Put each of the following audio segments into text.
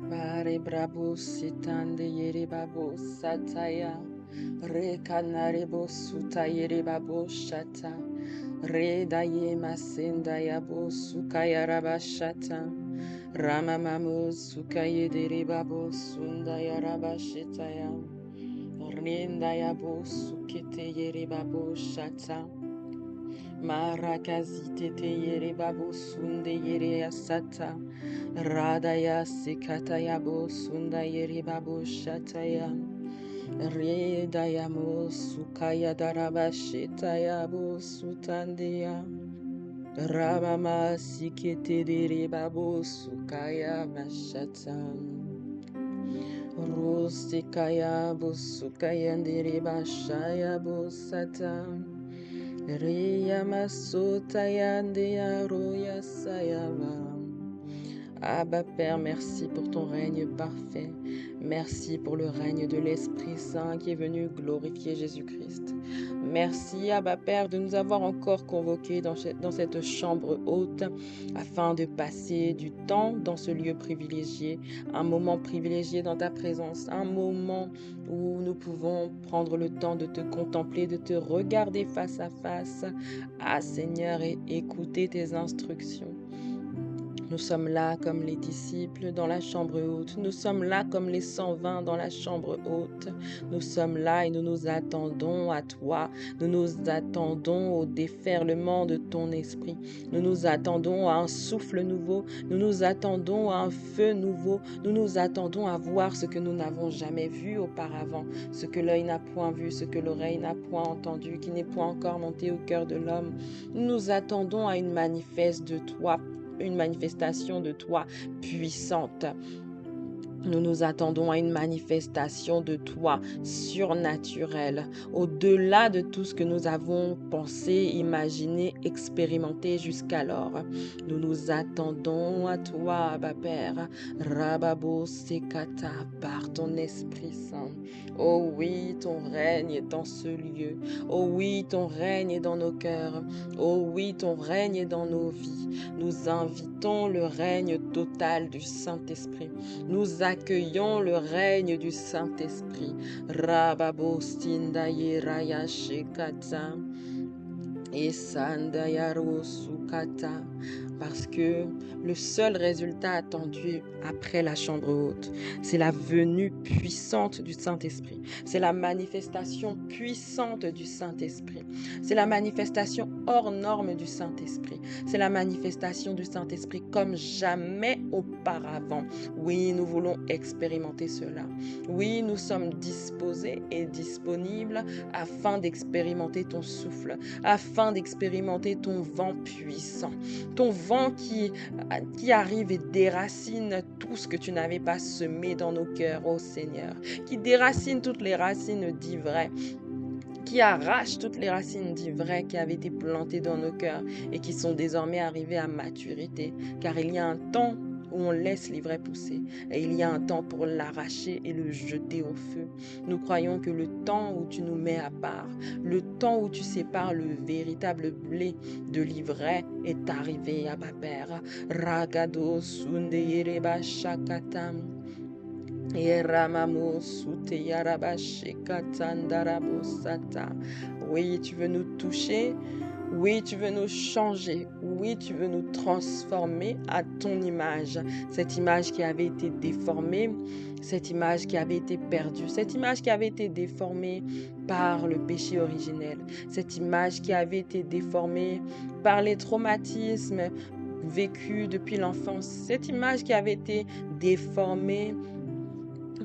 Bare brabo sitande yere babo sataya. Re kanare bo suta yere babo shata. Re daye masenda yabo sukaya rabashata. Rama mamu sukaye dere babo sunda yarabashitaya. Rinda yabo sukete yere babo shata. Marakazite te yere babo sunde yere asata. Radaya sikataya bo sunda yere babo shataya. Redaya mo sukaya daraba shetaya bo sutandeya. Ramama sikete dere babo sukaya mashata. Rustikaya bo sukaya dere bashaya bo sata. Riya masotaya ndeya roya sayava. Abba Père, merci pour ton règne parfait. Merci pour le règne de l'Esprit Saint qui est venu glorifier Jésus-Christ. Merci Abba Père de nous avoir encore convoqués dans cette chambre haute afin de passer du temps dans ce lieu privilégié, un moment privilégié dans ta présence, un moment où nous pouvons prendre le temps de te contempler, de te regarder face à face, Seigneur, et écouter tes instructions. Nous sommes là comme les disciples dans la chambre haute. Nous sommes là comme les 120 dans la chambre haute. Nous sommes là et nous nous attendons à toi. Nous nous attendons au déferlement de ton esprit. Nous nous attendons à un souffle nouveau. Nous nous attendons à un feu nouveau. Nous nous attendons à voir ce que nous n'avons jamais vu auparavant. Ce que l'œil n'a point vu, ce que l'oreille n'a point entendu, qui n'est point encore monté au cœur de l'homme. Nous nous attendons à une manifestation de toi puissante. Nous nous attendons à une manifestation de toi surnaturelle, au-delà de tout ce que nous avons pensé, imaginé, expérimenté jusqu'alors. Nous nous attendons à toi, Abba Père, Rababo Sekata, par ton Esprit Saint. Oh oui, ton règne est dans ce lieu. Oh oui, ton règne est dans nos cœurs. Oh oui, ton règne est dans nos vies. Nous invitons le règne total du Saint-Esprit. Nous accueillons le règne du Saint-Esprit. Rababo Stindaye Raya Shekata et Sandayaro Sukata. Parce que le seul résultat attendu après la chambre haute, c'est la venue puissante du Saint-Esprit. C'est la manifestation puissante du Saint-Esprit. C'est la manifestation hors norme du Saint-Esprit. C'est la manifestation du Saint-Esprit comme jamais auparavant. Oui, nous voulons expérimenter cela. Oui, nous sommes disposés et disponibles afin d'expérimenter ton souffle, afin d'expérimenter ton vent puissant, ton vent qui arrive et déracine tout ce que tu n'avais pas semé dans nos cœurs, ô Seigneur, qui déracine toutes les racines d'ivraie, qui arrache toutes les racines d'ivraie qui avaient été plantées dans nos cœurs et qui sont désormais arrivées à maturité, car il y a un temps où on laisse l'ivraie pousser et il y a un temps pour l'arracher et le jeter au feu. Nous croyons que le temps où tu nous mets à part, le temps où tu sépares le véritable blé de l'ivraie est arrivé, Abba Père. Ragado sunde yereba shakatam. Oui, tu veux nous toucher. Oui, tu veux nous changer. Oui, tu veux nous transformer à ton image. Cette image qui avait été déformée, cette image qui avait été perdue, cette image qui avait été déformée par le péché originel, cette image qui avait été déformée par les traumatismes vécus depuis l'enfance, cette image qui avait été déformée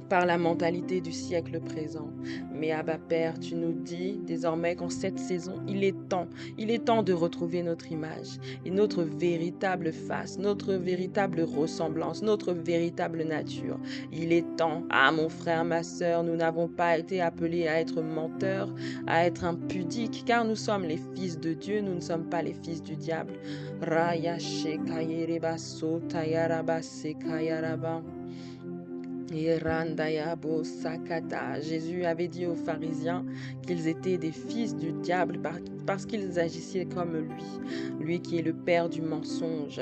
par la mentalité du siècle présent. Mais Abba Père, tu nous dis désormais qu'en cette saison, il est temps de retrouver notre image et notre véritable face, notre véritable ressemblance, notre véritable nature. Il est temps, mon frère, ma sœur, nous n'avons pas été appelés à être menteurs, à être impudiques, car nous sommes les fils de Dieu, nous ne sommes pas les fils du diable. Raya Shekayereba Sotayaraba Sekayaraba. Irandayabo sakata. Jésus avait dit aux pharisiens qu'ils étaient des fils du diable parce qu'ils agissaient comme lui qui est le père du mensonge.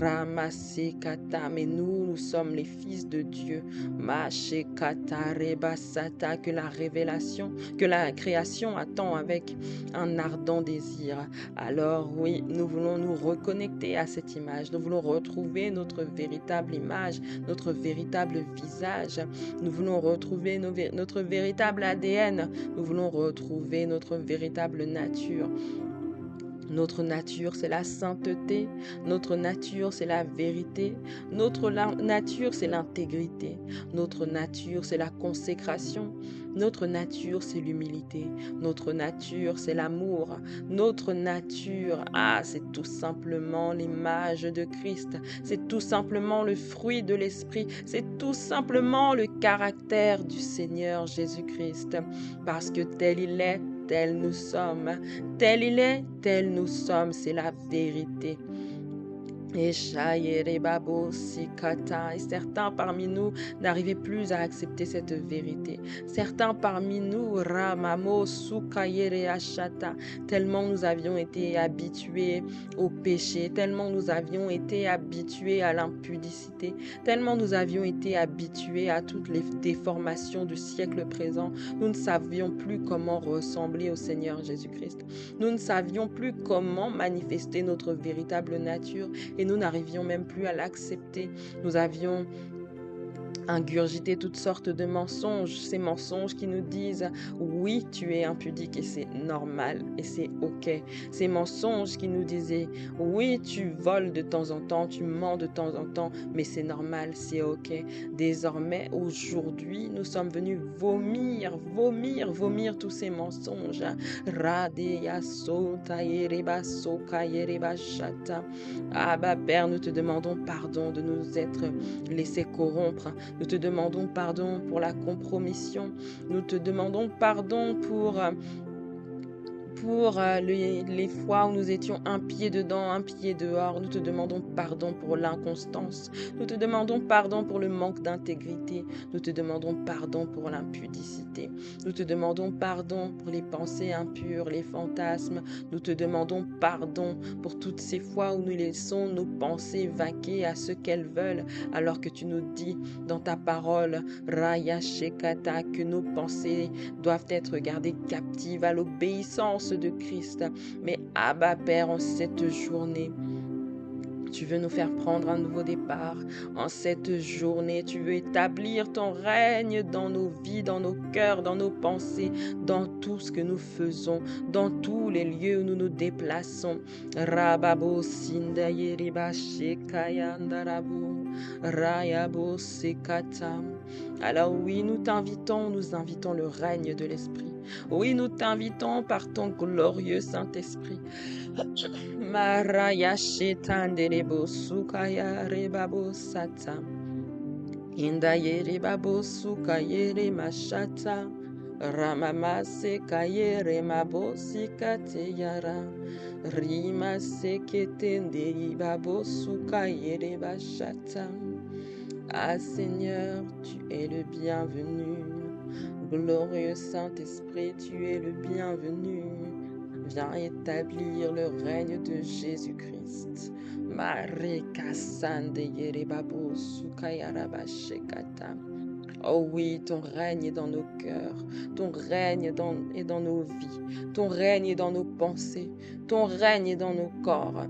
Ramasekata. Mais nous sommes les fils de Dieu. Mashekata rebasata. Que la révélation, que la création attend avec un ardent désir. Alors oui, nous voulons nous reconnecter à cette image. Nous voulons retrouver notre véritable image, notre véritable visage. Nous voulons retrouver notre véritable ADN. Nous voulons retrouver notre véritable nature. Notre nature, c'est la sainteté. Notre nature, c'est la vérité. Notre nature, c'est l'intégrité. Notre nature, c'est la consécration. Notre nature, c'est l'humilité. Notre nature, c'est l'amour. Notre nature, c'est tout simplement l'image de Christ. C'est tout simplement le fruit de l'Esprit. C'est tout simplement le caractère du Seigneur Jésus-Christ. Parce que tel il est, tel nous sommes. Tel il est, tel nous sommes. C'est la vérité. Et certains parmi nous n'arrivaient plus à accepter cette vérité. Certains parmi nous, tellement nous avions été habitués au péché, tellement nous avions été habitués à l'impudicité, tellement nous avions été habitués à toutes les déformations du siècle présent, nous ne savions plus comment ressembler au Seigneur Jésus-Christ. Nous ne savions plus comment manifester notre véritable nature et nous n'arrivions même plus à l'accepter. Nous avions ingurgité toutes sortes de mensonges, ces mensonges qui nous disent oui, tu es impudique et c'est normal et c'est ok. Ces mensonges qui nous disaient oui, tu voles de temps en temps, tu mens de temps en temps, mais c'est normal, c'est ok. Désormais, aujourd'hui, nous sommes venus vomir tous ces mensonges. Père, nous te demandons pardon de nous être laissés corrompre. Nous te demandons pardon pour la compromission. Nous te demandons pardon pour les fois où nous étions un pied dedans, un pied dehors. Nous te demandons pardon pour l'inconstance. Nous te demandons pardon pour le manque d'intégrité. Nous te demandons pardon pour l'impudicité. Nous te demandons pardon pour les pensées impures, les fantasmes. Nous te demandons pardon pour toutes ces fois où nous laissons nos pensées vaquer à ce qu'elles veulent, alors que tu nous dis dans ta parole, Raya Shekata, que nos pensées doivent être gardées captives à l'obéissance de Christ. Mais Abba Père, en cette journée, tu veux nous faire prendre un nouveau départ. En cette journée, tu veux établir ton règne dans nos vies, dans nos cœurs, dans nos pensées, dans tout ce que nous faisons, dans tous les lieux où nous nous déplaçons. Rababo Sindayeriba Shekayandarabo Rayabo Sekata. Alors oui, nous invitons le règne de l'Esprit. Oui, nous t'invitons par ton glorieux Saint-Esprit. Maraya shetanderebo sukaya rebabo sata. Indayere babo sukayere mashata. Ramama sekayere mabo sikate yara. Rima seketenderi babo sukayere bashata. Seigneur, tu es le bienvenu. Glorieux Saint-Esprit, tu es le bienvenu. Viens établir le règne de Jésus-Christ. Oh oui, ton règne est dans nos cœurs, ton règne est dans nos vies, ton règne est dans nos pensées, ton règne est dans nos corps.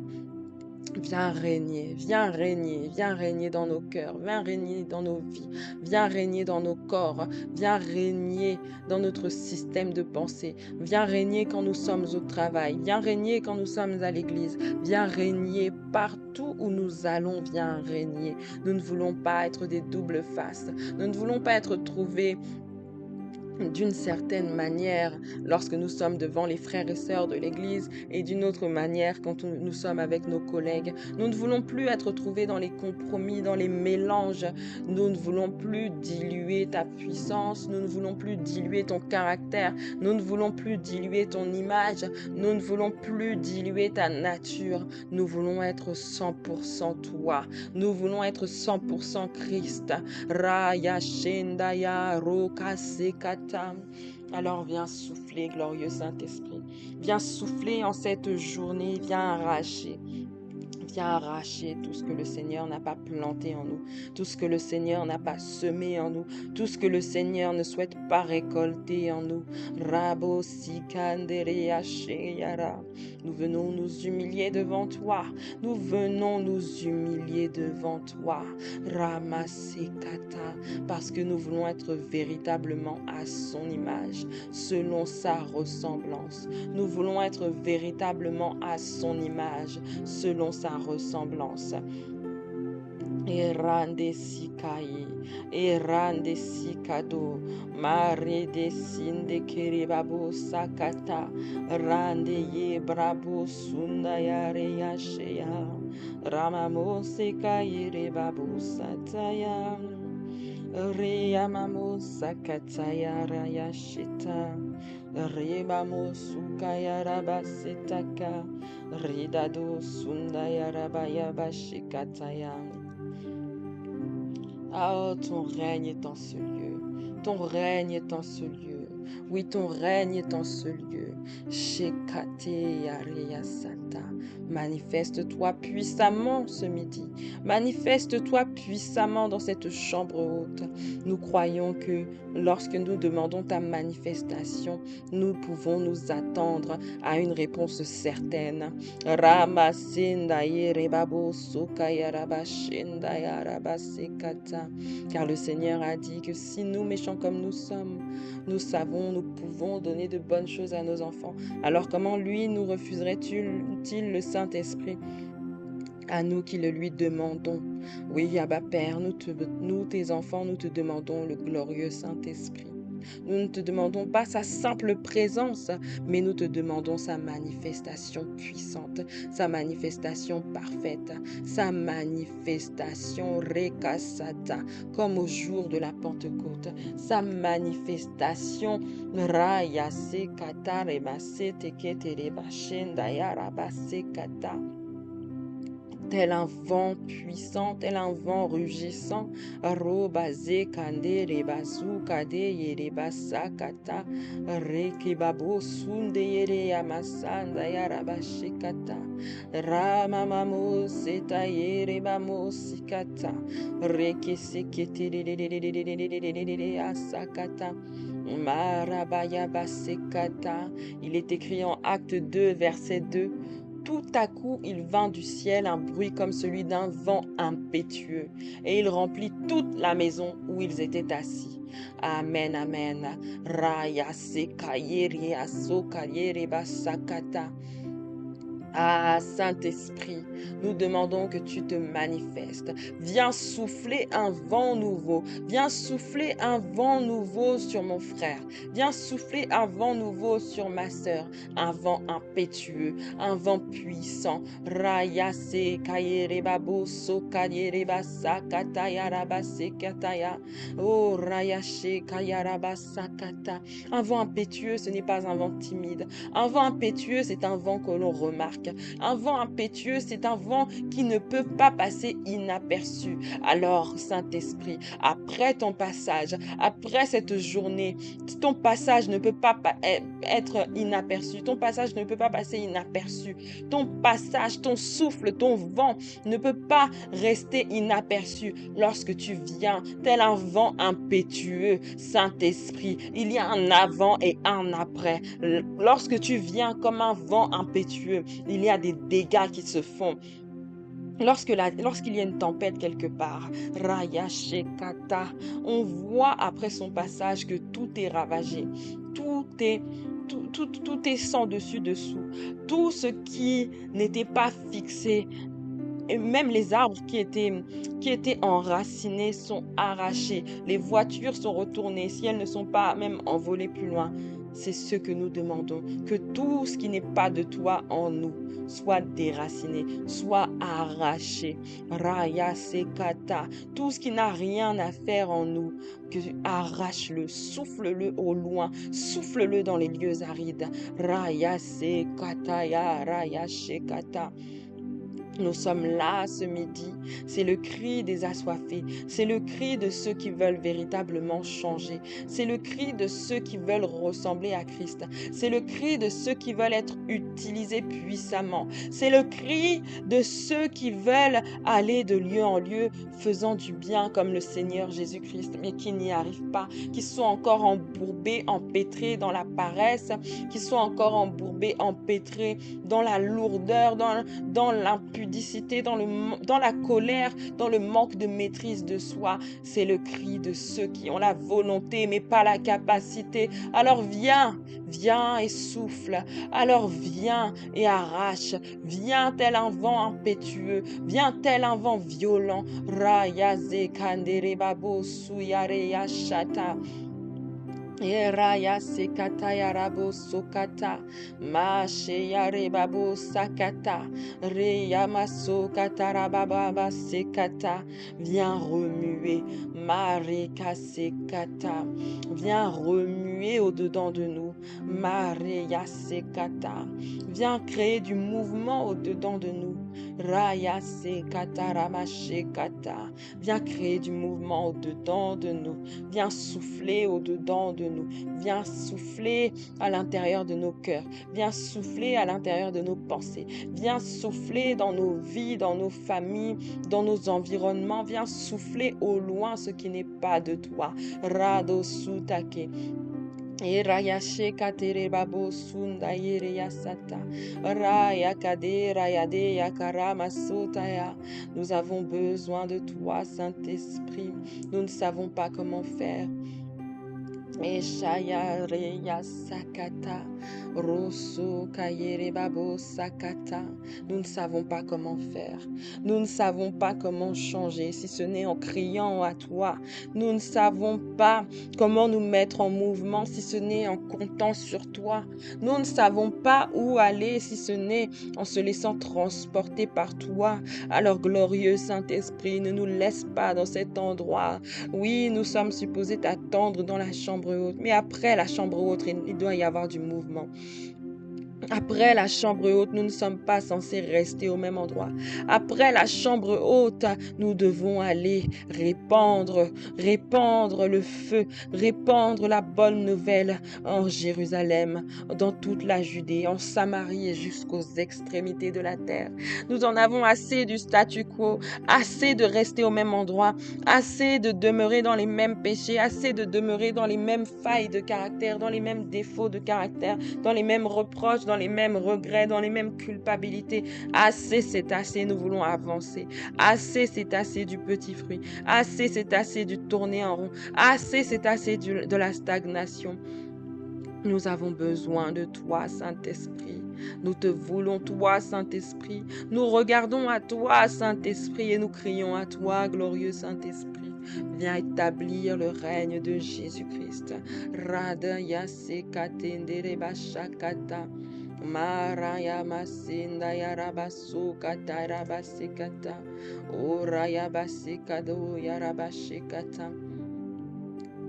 Viens régner dans nos cœurs, viens régner dans nos vies, viens régner dans nos corps, viens régner dans notre système de pensée, viens régner quand nous sommes au travail, viens régner quand nous sommes à l'église, viens régner partout où nous allons, viens régner. Nous ne voulons pas être des doubles faces, nous ne voulons pas être trouvés d'une certaine manière lorsque nous sommes devant les frères et sœurs de l'Église et d'une autre manière quand nous sommes avec nos collègues. Nous ne voulons plus être trouvés dans les compromis, dans les mélanges. Nous ne voulons plus diluer ta puissance. Nous ne voulons plus diluer ton caractère. Nous ne voulons plus diluer ton image. Nous ne voulons plus diluer ta nature. Nous voulons être 100% toi. Nous voulons être 100% Christ. Raya Shendaya Roka Sekata. Alors viens souffler, glorieux Saint-Esprit. Viens souffler en cette journée. Viens arracher. Viens arracher tout ce que le Seigneur n'a pas planté en nous, tout ce que le Seigneur n'a pas semé en nous, tout ce que le Seigneur ne souhaite pas récolter en nous. Rabo Sikanderea Sheyara. Nous venons nous humilier devant toi. Nous venons nous humilier devant toi. Ramasekata. Parce que nous voulons être véritablement à son image, selon sa ressemblance. Nous voulons être véritablement à son image, selon sa ressemblance. Erande sikai, erande sikado, mare de sinde keribabo sakata, rande ye brabo sunda yare yashea, ramamo sekai rebabo sataya, reyamamo sakataya rayashita, rebamo sukaya rabasetaka, ridado sunda yarabaya bashikataya. Oh, ton règne est en ce lieu. Ton règne est en ce lieu. Oui, ton règne est en ce lieu. Shekate Yareya Sata. Manifeste-toi puissamment ce midi. Manifeste-toi puissamment dans cette chambre haute. Nous croyons que lorsque nous demandons ta manifestation, nous pouvons nous attendre à une réponse certaine. Ramasinda Yerebabo Sokayarabashinda Yarabasekata. Car le Seigneur a dit que si nous, méchants comme nous sommes, nous savons, nous pouvons donner de bonnes choses à nos enfants. Alors comment lui nous refuserait-il le Saint-Esprit à nous qui le lui demandons? Oui, Abba Père, nous, tes enfants, nous te demandons le glorieux Saint-Esprit. Nous ne te demandons pas sa simple présence, mais nous te demandons sa manifestation puissante, sa manifestation parfaite, sa manifestation rekasata, comme au jour de la Pentecôte, sa manifestation raya sekata rebase tekete rebashenda yarabase kata. Tel un vent puissant, tel un vent rugissant, robaze kande rebasu kade yerebasa kata, rekebabo sunde yere yamasanda yarabashikata, ramamamo seta yerebamo sikata, rekesekete asakata. Marabaya basekata. Il est écrit en Acte 2, verset 2. Tout à coup, il vint du ciel un bruit comme celui d'un vent impétueux, et il remplit toute la maison où ils étaient assis. Amen, amen. Raya sekayeri asokayeri basakata. Ah, Saint-Esprit, nous demandons que tu te manifestes. Viens souffler un vent nouveau. Viens souffler un vent nouveau sur mon frère. Viens souffler un vent nouveau sur ma sœur. Un vent impétueux, un vent puissant. Raya se kayere babo so kayere basa kataya rabase kataya. Oh, raya she kayara basa kata. Un vent impétueux, ce n'est pas un vent timide. Un vent impétueux, c'est un vent que l'on remarque. Un vent impétueux, c'est un vent qui ne peut pas passer inaperçu. Alors, Saint-Esprit, après ton passage, après cette journée, ton passage ne peut pas être inaperçu. Ton passage ne peut pas passer inaperçu. Ton passage, ton souffle, ton vent ne peut pas rester inaperçu lorsque tu viens, tel un vent impétueux, Saint-Esprit. Il y a un avant et un après. Lorsque tu viens comme un vent impétueux, il y a des dégâts qui se font. Lorsqu'il y a une tempête quelque part, Raya Shekata, on voit après son passage que tout est ravagé, tout est sans dessus dessous. Tout ce qui n'était pas fixé et même les arbres qui étaient enracinés sont arrachés. Les voitures sont retournées, si elles ne sont pas même envolées plus loin. C'est ce que nous demandons, que tout ce qui n'est pas de toi en nous soit déraciné, soit arraché. Raya sekata, tout ce qui n'a rien à faire en nous, que arrache-le, souffle-le au loin, souffle-le dans les lieux arides. Raya sekata ya raya shekata. Nous sommes là ce midi. C'est le cri des assoiffés. C'est le cri de ceux qui veulent véritablement changer. C'est le cri de ceux qui veulent ressembler à Christ. C'est le cri de ceux qui veulent être utilisés puissamment. C'est le cri de ceux qui veulent aller de lieu en lieu, faisant du bien comme le Seigneur Jésus-Christ, mais qui n'y arrivent pas, qui sont encore embourbés, empêtrés dans la paresse, qui sont encore embourbés, empêtrés dans la lourdeur, dans l'impudicité, dans la colère, dans le manque de maîtrise de soi. C'est le cri de ceux qui ont la volonté mais pas la capacité. Alors viens et souffle. Alors viens et arrache. Viens tel un vent impétueux. Viens tel un vent violent. Rayaze kandere babo suyare yashata. Eraya sekata yarabo sokata mashe yare babo sakata reyama sokata rababa sekata. Viens remuer mareka sekata, viens remuer au-dedans de nous mareya sekata, viens créer du mouvement au-dedans de nous raya sekata ramashekata, viens créer du mouvement au-dedans de nous, viens souffler au-dedans de nous, viens souffler à l'intérieur de nos cœurs, viens souffler à l'intérieur de nos pensées, viens souffler dans nos vies, dans nos familles, dans nos environnements, viens souffler au loin ce qui n'est pas de toi. Rado sutake. Raya shekatere babo sunda yereya sata. Raya kade raya de yakarama sotaya. Nous avons besoin de toi, Saint-Esprit. Nous ne savons pas comment faire. Eshaya reya sakata, rosso kayere babo sakata. Nous ne savons pas comment faire. Nous ne savons pas comment changer, si ce n'est en criant à toi. Nous ne savons pas comment nous mettre en mouvement, si ce n'est en comptant sur toi. Nous ne savons pas où aller, si ce n'est en se laissant transporter par toi. Alors, glorieux Saint-Esprit, ne nous laisse pas dans cet endroit. Oui, nous sommes supposés t'attendre dans la chambre haute, mais après la chambre haute, il doit y avoir du mouvement. Après la chambre haute, nous ne sommes pas censés rester au même endroit. Après la chambre haute, nous devons aller répandre le feu, répandre la bonne nouvelle en Jérusalem, dans toute la Judée, en Samarie et jusqu'aux extrémités de la terre. Nous en avons assez du statu quo, assez de rester au même endroit, assez de demeurer dans les mêmes péchés, assez de demeurer dans les mêmes failles de caractère, dans les mêmes défauts de caractère, dans les mêmes reproches, dans les mêmes regrets, dans les mêmes culpabilités. Assez, c'est assez, nous voulons avancer. Assez, c'est assez du petit fruit. Assez, c'est assez du tourner en rond. Assez, c'est assez de la stagnation. Nous avons besoin de toi, Saint-Esprit. Nous te voulons, toi, Saint-Esprit. Nous regardons à toi, Saint-Esprit, et nous crions à toi, glorieux Saint-Esprit. Viens établir le règne de Jésus-Christ. Rada yasekatendere bashakata. Maraya masinda yarabasukata rabasekata. Oraya basekado yarabashekata.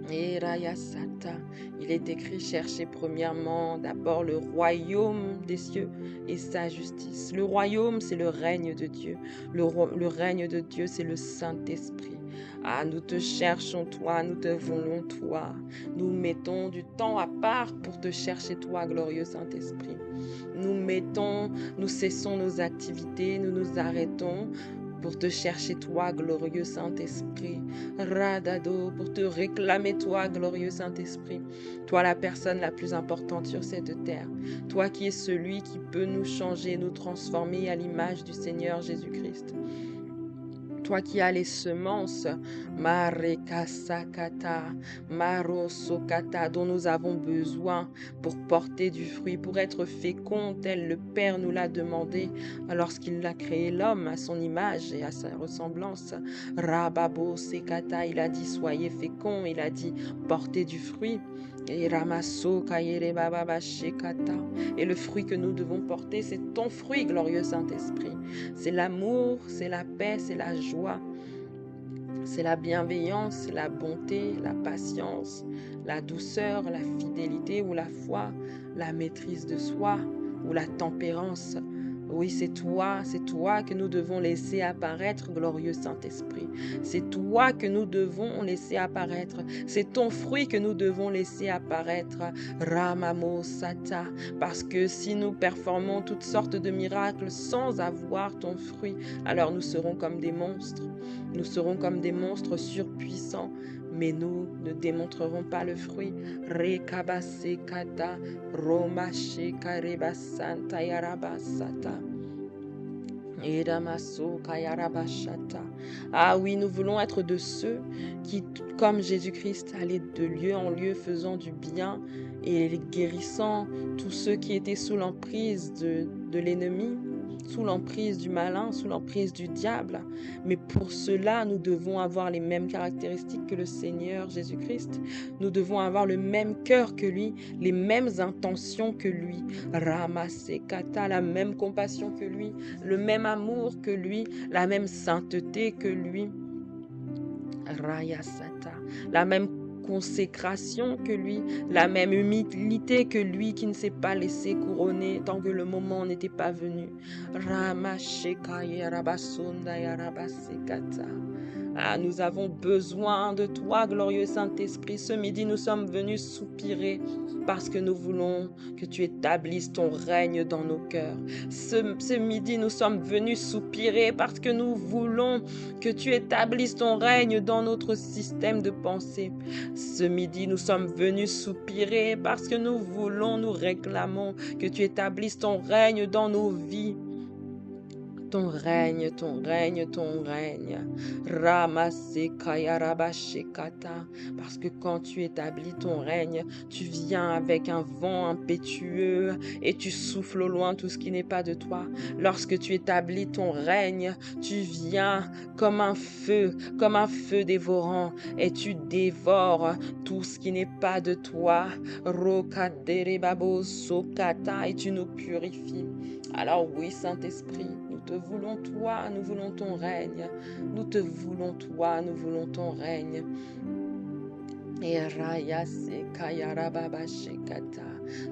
Il est écrit, cherchez premièrement d'abord le royaume des cieux et sa justice. Le royaume, c'est le règne de Dieu. Le règne de Dieu, c'est le Saint-Esprit. Ah, nous te cherchons toi, nous te voulons toi. Nous mettons du temps à part pour te chercher toi, glorieux Saint-Esprit. Nous cessons nos activités, nous nous arrêtons pour te chercher toi, glorieux Saint-Esprit. Radado, pour te réclamer toi, glorieux Saint-Esprit. Toi, la personne la plus importante sur cette terre. Toi qui es celui qui peut nous changer, nous transformer à l'image du Seigneur Jésus-Christ. toi qui as les semences, Marekasakata, Marosokata, dont nous avons besoin pour porter du fruit, pour être fécond, tel le Père nous l'a demandé lorsqu'il a créé l'homme à son image et à sa ressemblance. Rababo Sekata, il a dit soyez féconds, il a dit portez du fruit. Et Ramaso Kayere Baba Shekata. Et le fruit que nous devons porter, c'est ton fruit, glorieux Saint-Esprit. C'est l'amour, c'est la paix, c'est la joie, c'est la bienveillance, c'est la bonté, la patience, la douceur, la fidélité ou la foi, la maîtrise de soi ou la tempérance. Oui, c'est toi que nous devons laisser apparaître, glorieux Saint-Esprit. C'est toi que nous devons laisser apparaître. C'est ton fruit que nous devons laisser apparaître, Ramamo Sata. Parce que si nous performons toutes sortes de miracles sans avoir ton fruit, alors nous serons comme des monstres. Nous serons comme des monstres surpuissants, mais nous ne démontrerons pas le fruit. Rekabasekata, Romashekarebasanta Yarabasata. Ah oui, nous voulons être de ceux qui, comme Jésus-Christ, allaient de lieu en lieu faisant du bien et guérissant tous ceux qui étaient sous l'emprise de l'ennemi, sous l'emprise du malin, sous l'emprise du diable. Mais pour cela, nous devons avoir les mêmes caractéristiques que le Seigneur Jésus-Christ. Nous devons avoir le même cœur que lui, les mêmes intentions que lui. Ramasekata, la même compassion que lui, le même amour que lui, la même sainteté que lui. Rayasata, la même consécration que lui, la même humilité que lui qui ne s'est pas laissé couronner tant que le moment n'était pas venu. Ah, nous avons besoin de toi, glorieux Saint-Esprit. Ce midi, nous sommes venus soupirer parce que nous voulons que tu établisses ton règne dans nos cœurs. Ce midi, nous sommes venus soupirer parce que nous voulons que tu établisses ton règne dans notre système de pensée. Ce midi, nous sommes venus soupirer parce que nous réclamons que tu établisses ton règne dans nos vies. Ton règne, ton règne, ton règne. Ramasekayarabashekata. Parce que quand tu établis ton règne, tu viens avec un vent impétueux et tu souffles au loin tout ce qui n'est pas de toi. Lorsque tu établis ton règne, tu viens comme un feu dévorant et tu dévores tout ce qui n'est pas de toi. Rokaderebabo sokata, et tu nous purifies. Alors oui, Saint-Esprit, nous te voulons toi, nous voulons ton règne. Nous te voulons toi, nous voulons ton règne.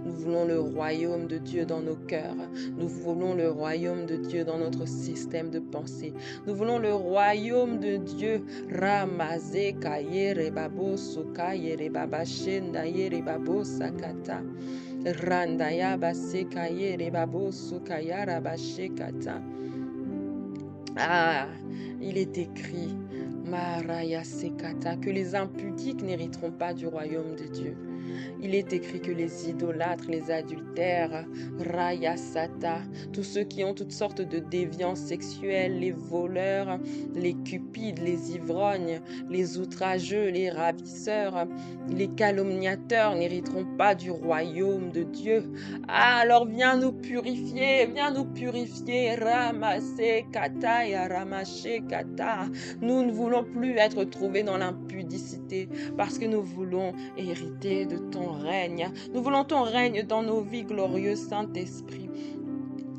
Nous voulons le royaume de Dieu dans nos cœurs. Nous voulons le royaume de Dieu dans notre système de pensée. Nous voulons le royaume de Dieu. Ah, il est écrit, Maraya Sekata, que les impudiques n'hériteront pas du royaume de Dieu. Il est écrit que les idolâtres, les adultères, Rayasata, tous ceux qui ont toutes sortes de déviances sexuelles, les voleurs, les cupides, les ivrognes, les outrageux, les ravisseurs, les calomniateurs n'hériteront pas du royaume de Dieu. Ah, alors viens nous purifier, Ramasekata et Ramashekata. Nous ne voulons plus être trouvés dans l'impudicité parce que nous voulons hériter de ton règne. Nous voulons ton règne dans nos vies, glorieux Saint-Esprit.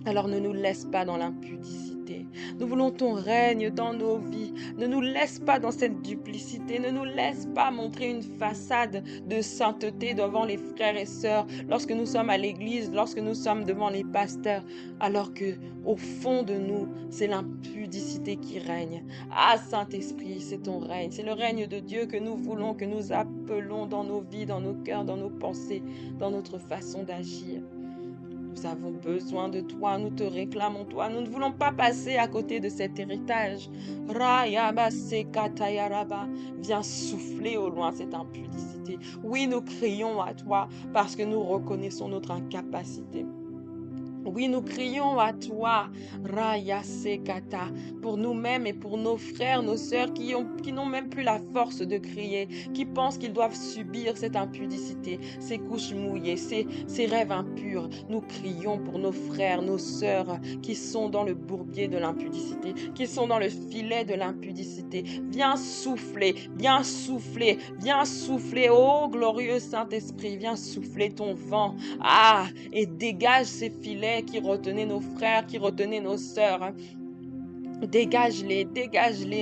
Alors ne nous laisse pas dans l'impudicité. Nous voulons ton règne dans nos vies. Ne nous laisse pas dans cette duplicité. Ne nous laisse pas montrer une façade de sainteté devant les frères et sœurs lorsque nous sommes à l'église, lorsque nous sommes devant les pasteurs, alors que au fond de nous, c'est l'impudicité qui règne. Ah, Saint-Esprit, c'est ton règne. C'est le règne de Dieu que nous voulons, que nous appelons dans nos vies, dans nos cœurs, dans nos pensées, dans notre façon d'agir. Nous avons besoin de toi, nous te réclamons toi. Nous ne voulons pas passer à côté de cet héritage. Viens souffler au loin cette impudicité. Oui, nous crions à toi parce que nous reconnaissons notre incapacité. Oui, nous crions à toi, Raya Sekata, pour nous-mêmes et pour nos frères, nos sœurs qui n'ont même plus la force de crier, qui pensent qu'ils doivent subir cette impudicité, ces couches mouillées, ces rêves impurs. Nous crions pour nos frères, nos sœurs qui sont dans le bourbier de l'impudicité, qui sont dans le filet de l'impudicité. Viens souffler, viens souffler, viens souffler, ô glorieux Saint-Esprit, viens souffler ton vent. Ah, et dégage ces filets qui retenaient nos frères, qui retenaient nos sœurs. Dégage-les,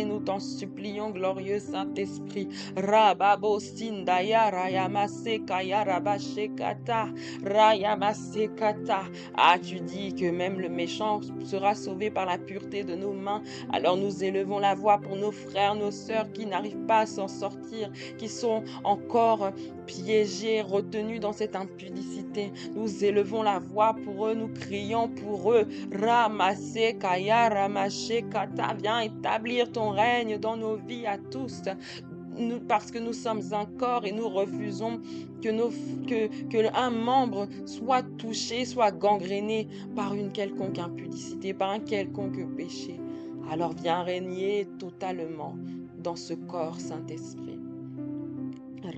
nous t'en supplions, glorieux Saint-Esprit. Rababo Sindaya Rayamaseka Rabashekata Rayamasekata. Ah, tu dis que même le méchant sera sauvé par la pureté de nos mains. Alors nous élevons la voix pour nos frères, nos sœurs qui n'arrivent pas à s'en sortir, qui sont encore piégés, retenus dans cette impudicité. Nous élevons la voix pour eux, nous crions pour eux. Ramasekaya Ramashekata, viens établir ton règne dans nos vies à tous. Parce que nous sommes un corps et nous refusons que un membre soit touché, soit gangréné par une quelconque impudicité, par un quelconque péché. Alors viens régner totalement dans ce corps, Saint-Esprit.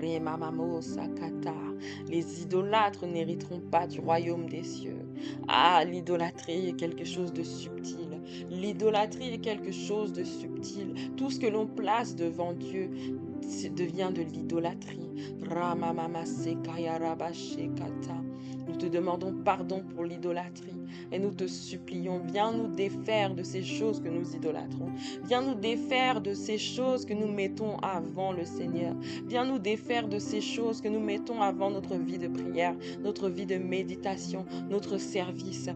Remamamo Sakata. Les idolâtres n'hériteront pas du royaume des cieux. Ah, l'idolâtrie est quelque chose de subtil. L'idolâtrie est quelque chose de subtil. Tout ce que l'on place devant Dieu devient de l'idolâtrie. Ramamama Sekaya Rabashekata. Nous te demandons pardon pour l'idolâtrie et nous te supplions, viens nous défaire de ces choses que nous idolâtrons. Viens nous défaire de ces choses que nous mettons avant le Seigneur. Viens nous défaire de ces choses que nous mettons avant notre vie de prière, notre vie de méditation, notre service.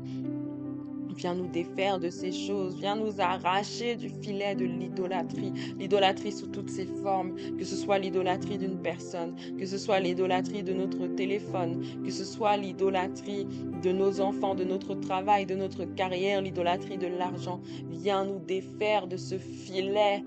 Viens nous défaire de ces choses, viens nous arracher du filet de l'idolâtrie sous toutes ses formes, que ce soit l'idolâtrie d'une personne, que ce soit l'idolâtrie de notre téléphone, que ce soit l'idolâtrie de nos enfants, de notre travail, de notre carrière, l'idolâtrie de l'argent. Viens nous défaire de ce filet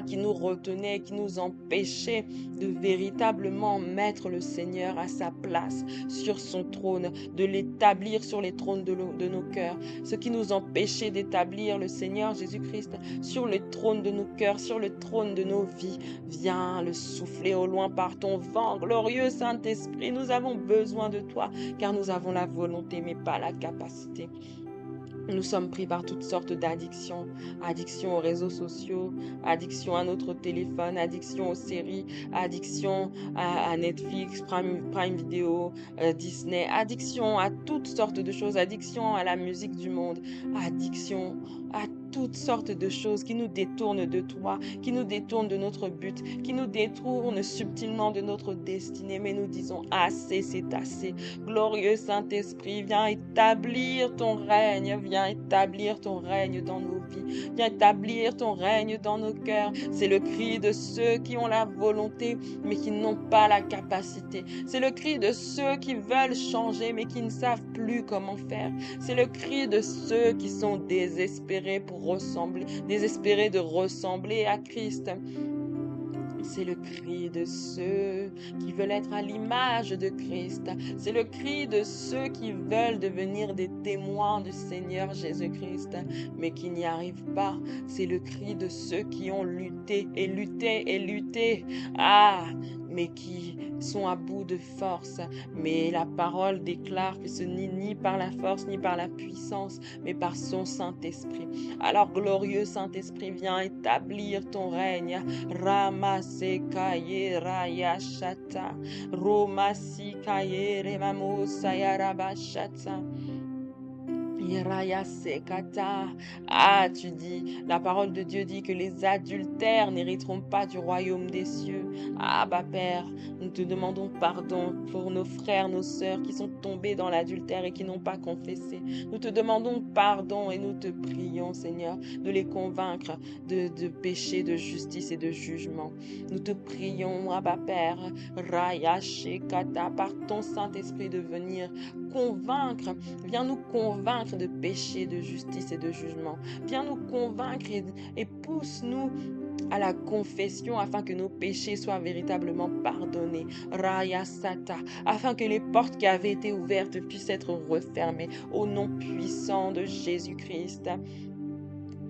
qui nous retenait, qui nous empêchait de véritablement mettre le Seigneur à sa place sur son trône, de l'établir sur les trônes de nos cœurs. Ce qui nous empêchait d'établir le Seigneur Jésus-Christ sur le trône de nos cœurs, sur le trône de nos vies. Viens le souffler au loin par ton vent, glorieux Saint-Esprit. Nous avons besoin de toi, car nous avons la volonté, mais pas la capacité. Nous sommes pris par toutes sortes d'addictions, addiction aux réseaux sociaux, addiction à notre téléphone, addiction aux séries, addiction à Netflix, Prime Video, Disney, addiction à toutes sortes de choses, addiction à la musique du monde, addiction à toutes sortes de choses qui nous détournent de toi, qui nous détournent de notre but, qui nous détournent subtilement de notre destinée. Mais nous disons assez, c'est assez. Glorieux Saint-Esprit, viens établir ton règne, viens établir ton règne dans nos vies, viens établir ton règne dans nos cœurs. C'est le cri de ceux qui ont la volonté, mais qui n'ont pas la capacité. C'est le cri de ceux qui veulent changer, mais qui ne savent plus comment faire. C'est le cri de ceux qui sont désespérés désespérés de ressembler à Christ. C'est le cri de ceux qui veulent être à l'image de Christ. C'est le cri de ceux qui veulent devenir des témoins du Seigneur Jésus-Christ, mais qui n'y arrivent pas. C'est le cri de ceux qui ont lutté et lutté et lutté. Mais qui sont à bout de force. Mais la parole déclare que ce n'est ni par la force ni par la puissance, mais par son Saint-Esprit. Alors, glorieux Saint-Esprit, viens établir ton règne. Ramasekaye Rayashata. Romasikaye Remamosayarabashata. Iraya Sekata. Tu dis, la parole de Dieu dit que les adultères n'hériteront pas du royaume des cieux. Père, nous te demandons pardon pour nos frères, nos sœurs qui sont tombés dans l'adultère et qui n'ont pas confessé. Nous te demandons pardon et nous te prions, Seigneur, de les convaincre de péché, de justice et de jugement. Nous te prions, Père, Raya Sekata, par ton Saint-Esprit de venir convaincre, viens nous convaincre de péché, de justice et de jugement. Viens nous convaincre et pousse-nous à la confession afin que nos péchés soient véritablement pardonnés. Raya Sata, afin que les portes qui avaient été ouvertes puissent être refermées au nom puissant de Jésus-Christ.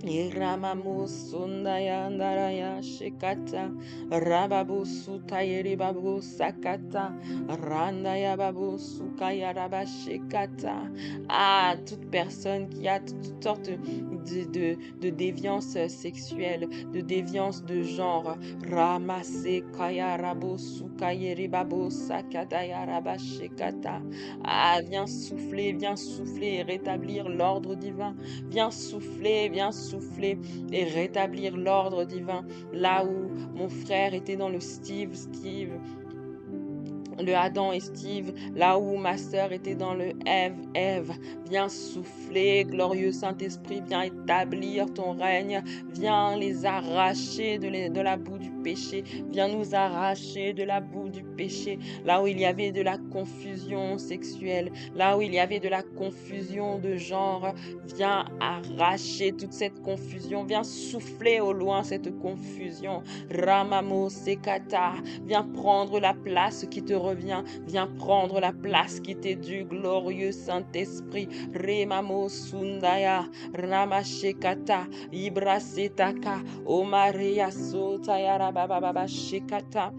Iramamo sundaya ndaraya shekata, rababu sutayeri babu sakata, randaya babu sukaya raba shekata. Ah, toute personne qui a toutes sortes de déviance sexuelle, de déviance de genre, ramase kaya rabo sukayeri babu sakataya raba shekata. Ah, viens souffler et rétablir l'ordre divin. Viens souffler et rétablir l'ordre divin. Là où mon frère était dans le le Adam et Steve, là où ma sœur était dans le Ève. Viens souffler, glorieux Saint-Esprit, viens établir ton règne, viens les arracher de la boue du péché, viens nous arracher de la boue du péché, là où il y avait de la confusion sexuelle, là où il y avait de la confusion de genre, viens arracher toute cette confusion, viens souffler au loin cette confusion. Ramamo Sekata, viens prendre la place qui te revient, viens prendre la place qui t'est due, glorieux Saint-Esprit. Remamo Sundaya, Ramashekata, Ibrasetaka, Omaria Sotaya Rabababa Shekata.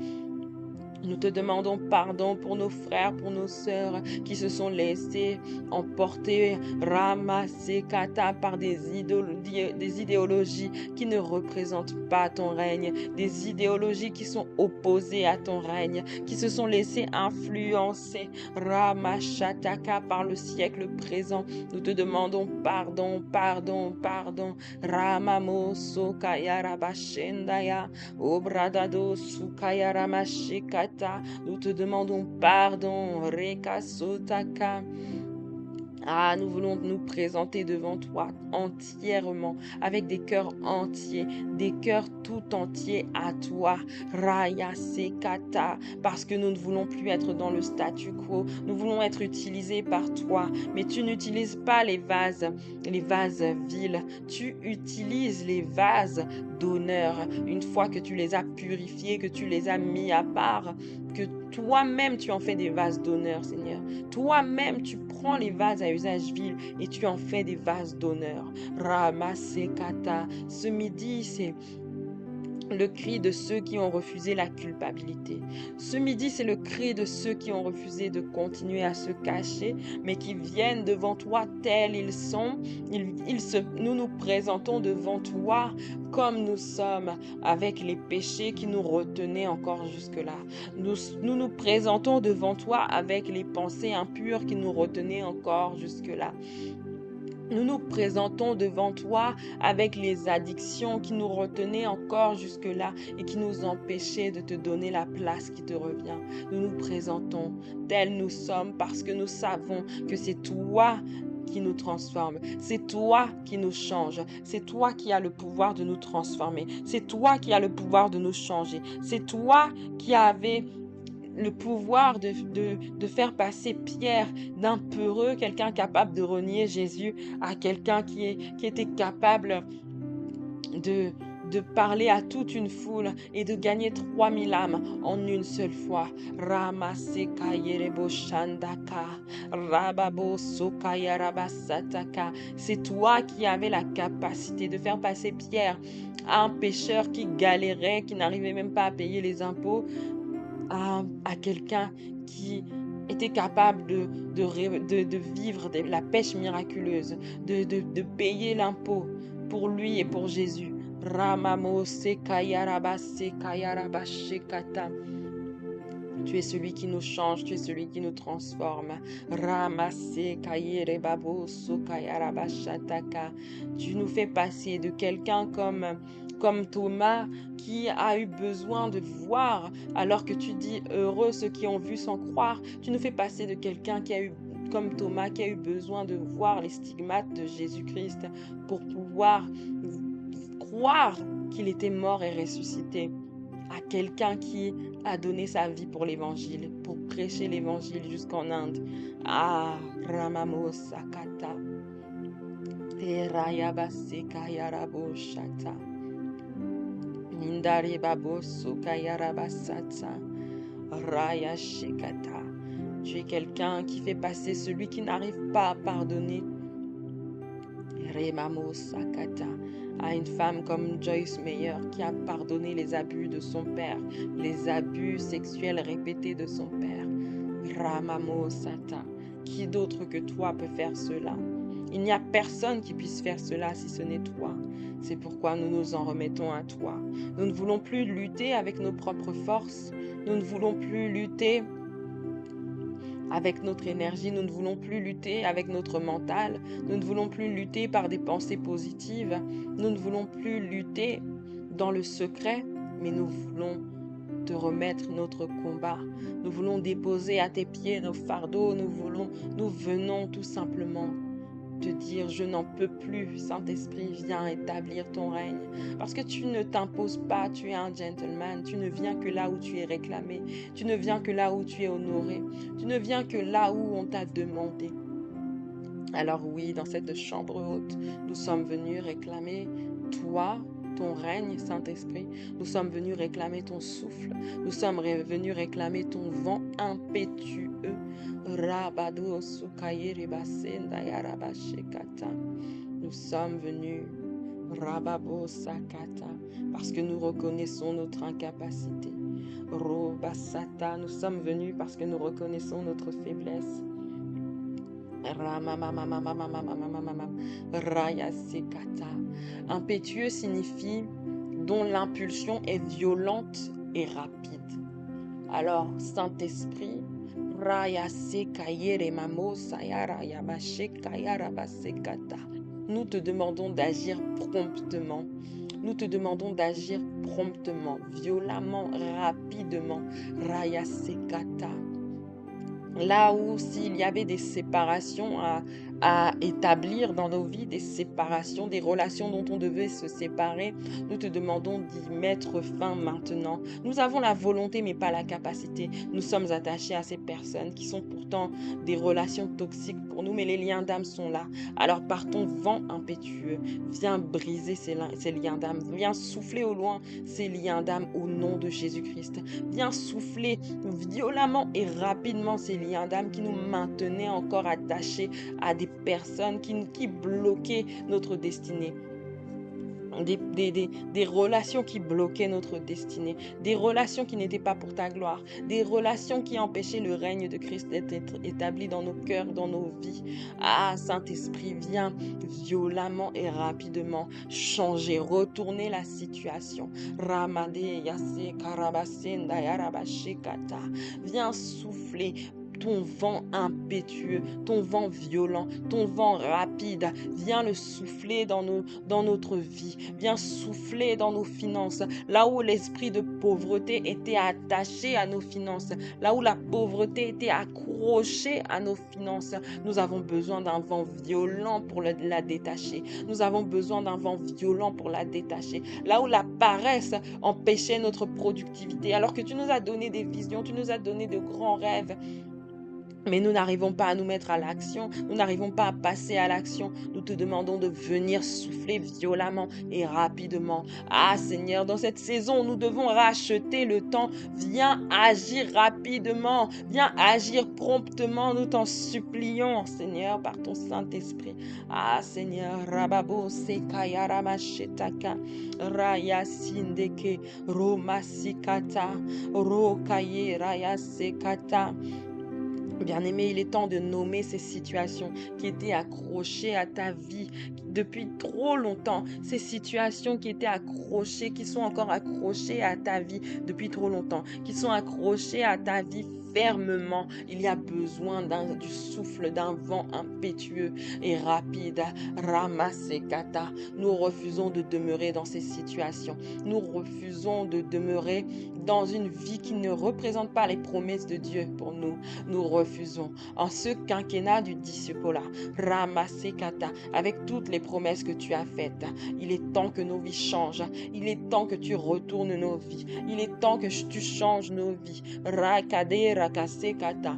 Nous te demandons pardon pour nos frères, pour nos sœurs qui se sont laissés emporter, ramasser, kata, par des idéologies qui ne représentent pas ton règne, des idéologies qui sont opposées à ton règne, qui se sont laissés influencer, ramashataka, par le siècle présent. Nous te demandons pardon, ramamo sokaya rabashendaya, obradado sukaya ramashikata. Nous te demandons pardon, Reka Sotaka. Ah, nous voulons nous présenter devant toi entièrement, avec des cœurs entiers, des cœurs tout entiers à toi, Raya Sekata, parce que nous ne voulons plus être dans le statu quo, nous voulons être utilisés par toi, mais tu n'utilises pas les vases vils, tu utilises les vases d'honneur, une fois que tu les as purifiés, que tu les as mis à part, que toi-même tu en fais des vases d'honneur, Seigneur. Toi-même tu prends les vases à usage vil et tu en fais des vases d'honneur. Ramasekata. Ce midi, c'est le cri de ceux qui ont refusé la culpabilité. Ce midi, c'est le cri de ceux qui ont refusé de continuer à se cacher, mais qui viennent devant toi tels ils sont. Nous nous présentons devant toi comme nous sommes, avec les péchés qui nous retenaient encore jusque-là. Nous présentons devant toi avec les pensées impures qui nous retenaient encore jusque-là. Nous nous présentons devant toi avec les addictions qui nous retenaient encore jusque-là et qui nous empêchaient de te donner la place qui te revient. Nous nous présentons tels nous sommes parce que nous savons que c'est toi qui nous transforme. C'est toi qui nous change. C'est toi qui as le pouvoir de nous transformer. C'est toi qui as le pouvoir de nous changer. C'est toi qui avais le pouvoir de faire passer Pierre d'un peureux, quelqu'un capable de renier Jésus, à quelqu'un qui était capable de parler à toute une foule et de gagner 3000 âmes en une seule fois. Ramaseka yerebo shandaka, rababo sokaya rabasataka. C'est toi qui avais la capacité de faire passer Pierre, un pécheur qui galérait, qui n'arrivait même pas à payer les impôts, à quelqu'un qui était capable de vivre la pêche miraculeuse, de payer l'impôt pour lui et pour Jésus. Ramamo sekayaraba sekayaraba shekata. Tu es celui qui nous change, tu es celui qui nous transforme. Ramase kayere babo sokayaraba shataka. Tu nous fais passer de quelqu'un comme Thomas qui a eu besoin de voir, alors que tu dis heureux ceux qui ont vu sans croire. Tu nous fais passer de quelqu'un comme Thomas qui a eu besoin de voir les stigmates de Jésus-Christ pour pouvoir croire qu'il était mort et ressuscité, à quelqu'un qui a donné sa vie pour l'évangile, pour prêcher l'évangile jusqu'en Inde. Ah, Ramamo Sakata. Terayabase Kayarabo Shata. Indare babo sukayarabasata. Raya shekata. Tu es quelqu'un qui fait passer celui qui n'arrive pas à pardonner. Remamo sakata. À une femme comme Joyce Meyer qui a pardonné les abus de son père, les abus sexuels répétés de son père. Ramamo sata. Qui d'autre que toi peut faire cela? Il n'y a personne qui puisse faire cela si ce n'est toi. C'est pourquoi nous nous en remettons à toi. Nous ne voulons plus lutter avec nos propres forces. Nous ne voulons plus lutter avec notre énergie. Nous ne voulons plus lutter avec notre mental. Nous ne voulons plus lutter par des pensées positives. Nous ne voulons plus lutter dans le secret, mais nous voulons te remettre notre combat. Nous voulons déposer à tes pieds nos fardeaux. Nous venons tout simplement te dire, je n'en peux plus, Saint-Esprit, viens établir ton règne. Parce que tu ne t'imposes pas, tu es un gentleman, tu ne viens que là où tu es réclamé, tu ne viens que là où tu es honoré, tu ne viens que là où on t'a demandé. Alors oui, dans cette chambre haute, nous sommes venus réclamer toi, ton règne, Saint-Esprit. Nous sommes venus réclamer ton souffle. Nous sommes venus réclamer ton vent impétueux. Nous sommes venus Rababo Sakata parce que nous reconnaissons notre incapacité. Robasata, nous sommes venus parce que nous reconnaissons notre faiblesse. Raya Sekata. Impétueux signifie dont l'impulsion est violente et rapide. Alors, Saint-Esprit, nous te demandons d'agir promptement. Nous te demandons d'agir promptement, violemment, rapidement. Raya Sekata. Là où s'il y avait des séparations à établir dans nos vies, des séparations, des relations dont on devait se séparer, nous te demandons d'y mettre fin maintenant. Nous avons la volonté mais pas la capacité. Nous sommes attachés à ces personnes qui sont pourtant des relations toxiques pour nous, mais les liens d'âme sont là. Alors par ton vent impétueux, viens briser ces liens d'âme, viens souffler au loin ces liens d'âme au nom de Jésus-Christ. Viens souffler violemment et rapidement ces liens d'âme qui nous maintenaient encore attachés à des personnes qui bloquaient notre destinée. Des relations qui bloquaient notre destinée, des relations qui n'étaient pas pour ta gloire, des relations qui empêchaient le règne de Christ d'être établi dans nos cœurs, dans nos vies. Ah, Saint-Esprit, viens violemment et rapidement changer, retourner la situation. Ramade yase karabasenda yarabashekata. Viens souffler ton vent impétueux, ton vent violent, ton vent rapide, viens le souffler dans notre vie, viens souffler dans nos finances, là où l'esprit de pauvreté était attaché à nos finances, là où la pauvreté était accrochée à nos finances. Nous avons besoin d'un vent violent pour la détacher. Nous avons besoin d'un vent violent pour la détacher. Là où la paresse empêchait notre productivité, alors que tu nous as donné des visions, tu nous as donné de grands rêves, mais nous n'arrivons pas à nous mettre à l'action, nous n'arrivons pas à passer à l'action. Nous te demandons de venir souffler violemment et rapidement. Ah Seigneur, dans cette saison, nous devons racheter le temps. Viens agir rapidement, viens agir promptement. Nous t'en supplions, Seigneur, par ton Saint-Esprit. Ah Seigneur, Rababo Sekaya Ramashetaka, Raya Sindeke, Romasikata, Rokaye Raya Sekata. Bien-aimé, il est temps de nommer ces situations qui étaient accrochées à ta vie depuis trop longtemps. Ces situations qui étaient accrochées, qui sont encore accrochées à ta vie depuis trop longtemps, qui sont accrochées à ta vie fermement. Il y a besoin du souffle d'un vent impétueux et rapide. Ramasekata. Nous refusons de demeurer dans ces situations. Nous refusons de demeurer dans une vie qui ne représente pas les promesses de Dieu pour nous. Nous refusons. En ce quinquennat du disciple-là, Ramasekata, avec toutes les promesses que tu as faites, il est temps que nos vies changent. Il est temps que tu retournes nos vies. Il est temps que tu changes nos vies. Rakade Rakasekata.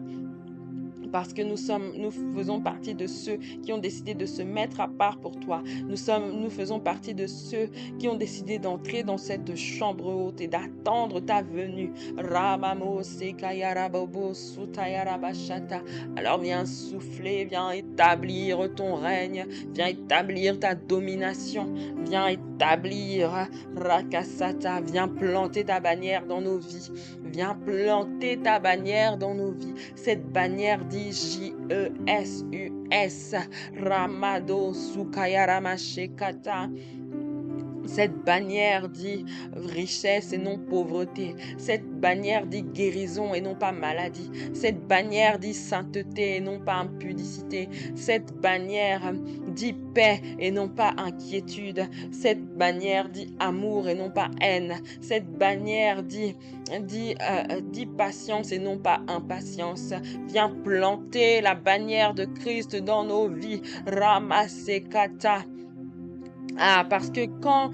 parce que nous faisons partie de ceux qui ont décidé de se mettre à part pour toi. Nous faisons partie de ceux qui ont décidé d'entrer dans cette chambre haute et d'attendre ta venue. Ramamo sekayarabobo sutayarabashata. Alors viens souffler, viens établir ton règne, viens établir ta domination, viens établir Rakasata, viens planter ta bannière dans nos vies. Viens planter ta bannière dans nos vies. Cette bannière dit Jesus. Ramado Sukayaramashe-kata. Cette bannière dit richesse et non pauvreté. Cette bannière dit guérison et non pas maladie. Cette bannière dit sainteté et non pas impudicité. Cette bannière dit paix et non pas inquiétude. Cette bannière dit amour et non pas haine. Cette bannière dit patience et non pas impatience. Viens planter la bannière de Christ dans nos vies. Ramasekata. Parce que quand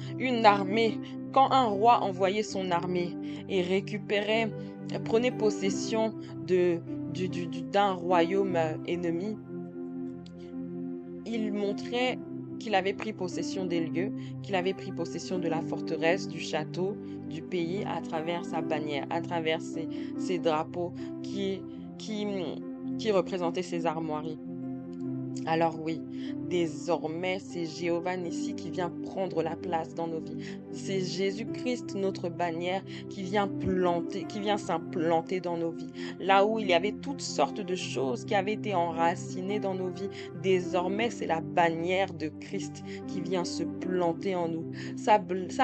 un roi envoyait son armée et prenait possession d'un royaume ennemi, il montrait qu'il avait pris possession des lieux, qu'il avait pris possession de la forteresse, du château, du pays à travers sa bannière, à travers ses drapeaux qui représentaient ses armoiries. Alors oui, désormais, c'est Jéhovah Nissi qui vient prendre la place dans nos vies. C'est Jésus-Christ, notre bannière, qui vient s'implanter dans nos vies. Là où il y avait toutes sortes de choses qui avaient été enracinées dans nos vies, désormais, c'est la bannière de Christ qui vient se planter en nous. Sa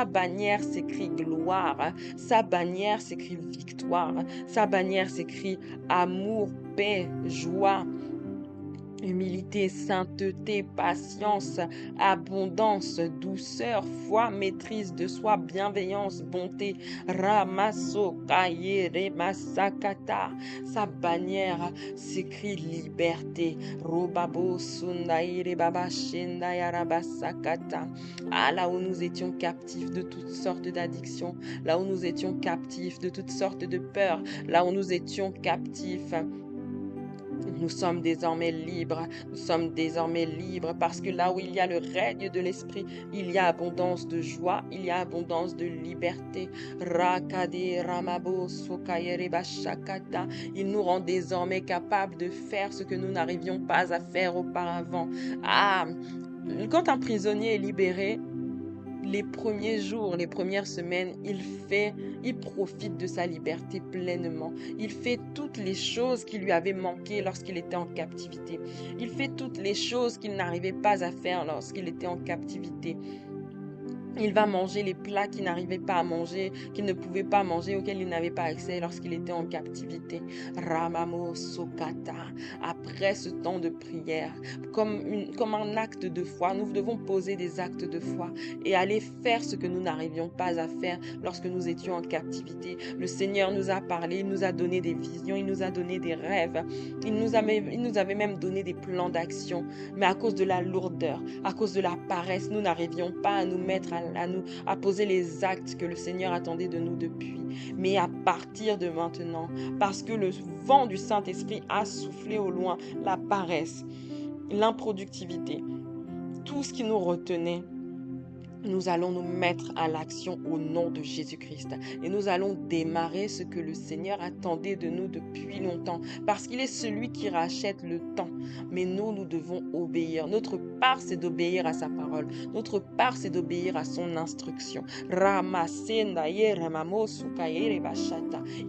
bannière s'écrit gloire, sa bannière s'écrit victoire, sa bannière s'écrit amour, paix, joie, humilité, sainteté, patience, abondance, douceur, foi, maîtrise de soi, bienveillance, bonté. Ramaso kayere masakata. Sa bannière s'écrit liberté. Robabo sundaire baba shendayarabasakata. Là où nous étions captifs de toutes sortes d'addictions, là où nous étions captifs de toutes sortes de peurs, là où nous étions captifs. Nous sommes désormais libres. Nous sommes désormais libres parce que là où il y a le règne de l'esprit, il y a abondance de joie, il y a abondance de liberté. Rakade ramabo sokayere bashakata. Il nous rend désormais capables de faire ce que nous n'arrivions pas à faire auparavant. Quand un prisonnier est libéré, les premiers jours, les premières semaines, il profite de sa liberté pleinement. Il fait toutes les choses qui lui avaient manqué lorsqu'il était en captivité. Il fait toutes les choses qu'il n'arrivait pas à faire lorsqu'il était en captivité. Il va manger les plats qu'il n'arrivait pas à manger, qu'il ne pouvait pas manger, auxquels il n'avait pas accès lorsqu'il était en captivité. Ramamo Sokata. Après ce temps de prière, comme un acte de foi, nous devons poser des actes de foi et aller faire ce que nous n'arrivions pas à faire lorsque nous étions en captivité. Le Seigneur nous a parlé, il nous a donné des visions, il nous a donné des rêves, il nous avait même donné des plans d'action. Mais à cause de la lourdeur, à cause de la paresse, nous n'arrivions pas à nous mettre à poser les actes que le Seigneur attendait de nous depuis. Mais à partir de maintenant, parce que le vent du Saint-Esprit a soufflé au loin la paresse, l'improductivité, tout ce qui nous retenait, nous allons nous mettre à l'action au nom de Jésus-Christ. Et nous allons démarrer ce que le Seigneur attendait de nous depuis longtemps. Parce qu'il est celui qui rachète le temps. Mais nous devons obéir. Notre part, c'est d'obéir à sa parole. Notre part, c'est d'obéir à son instruction.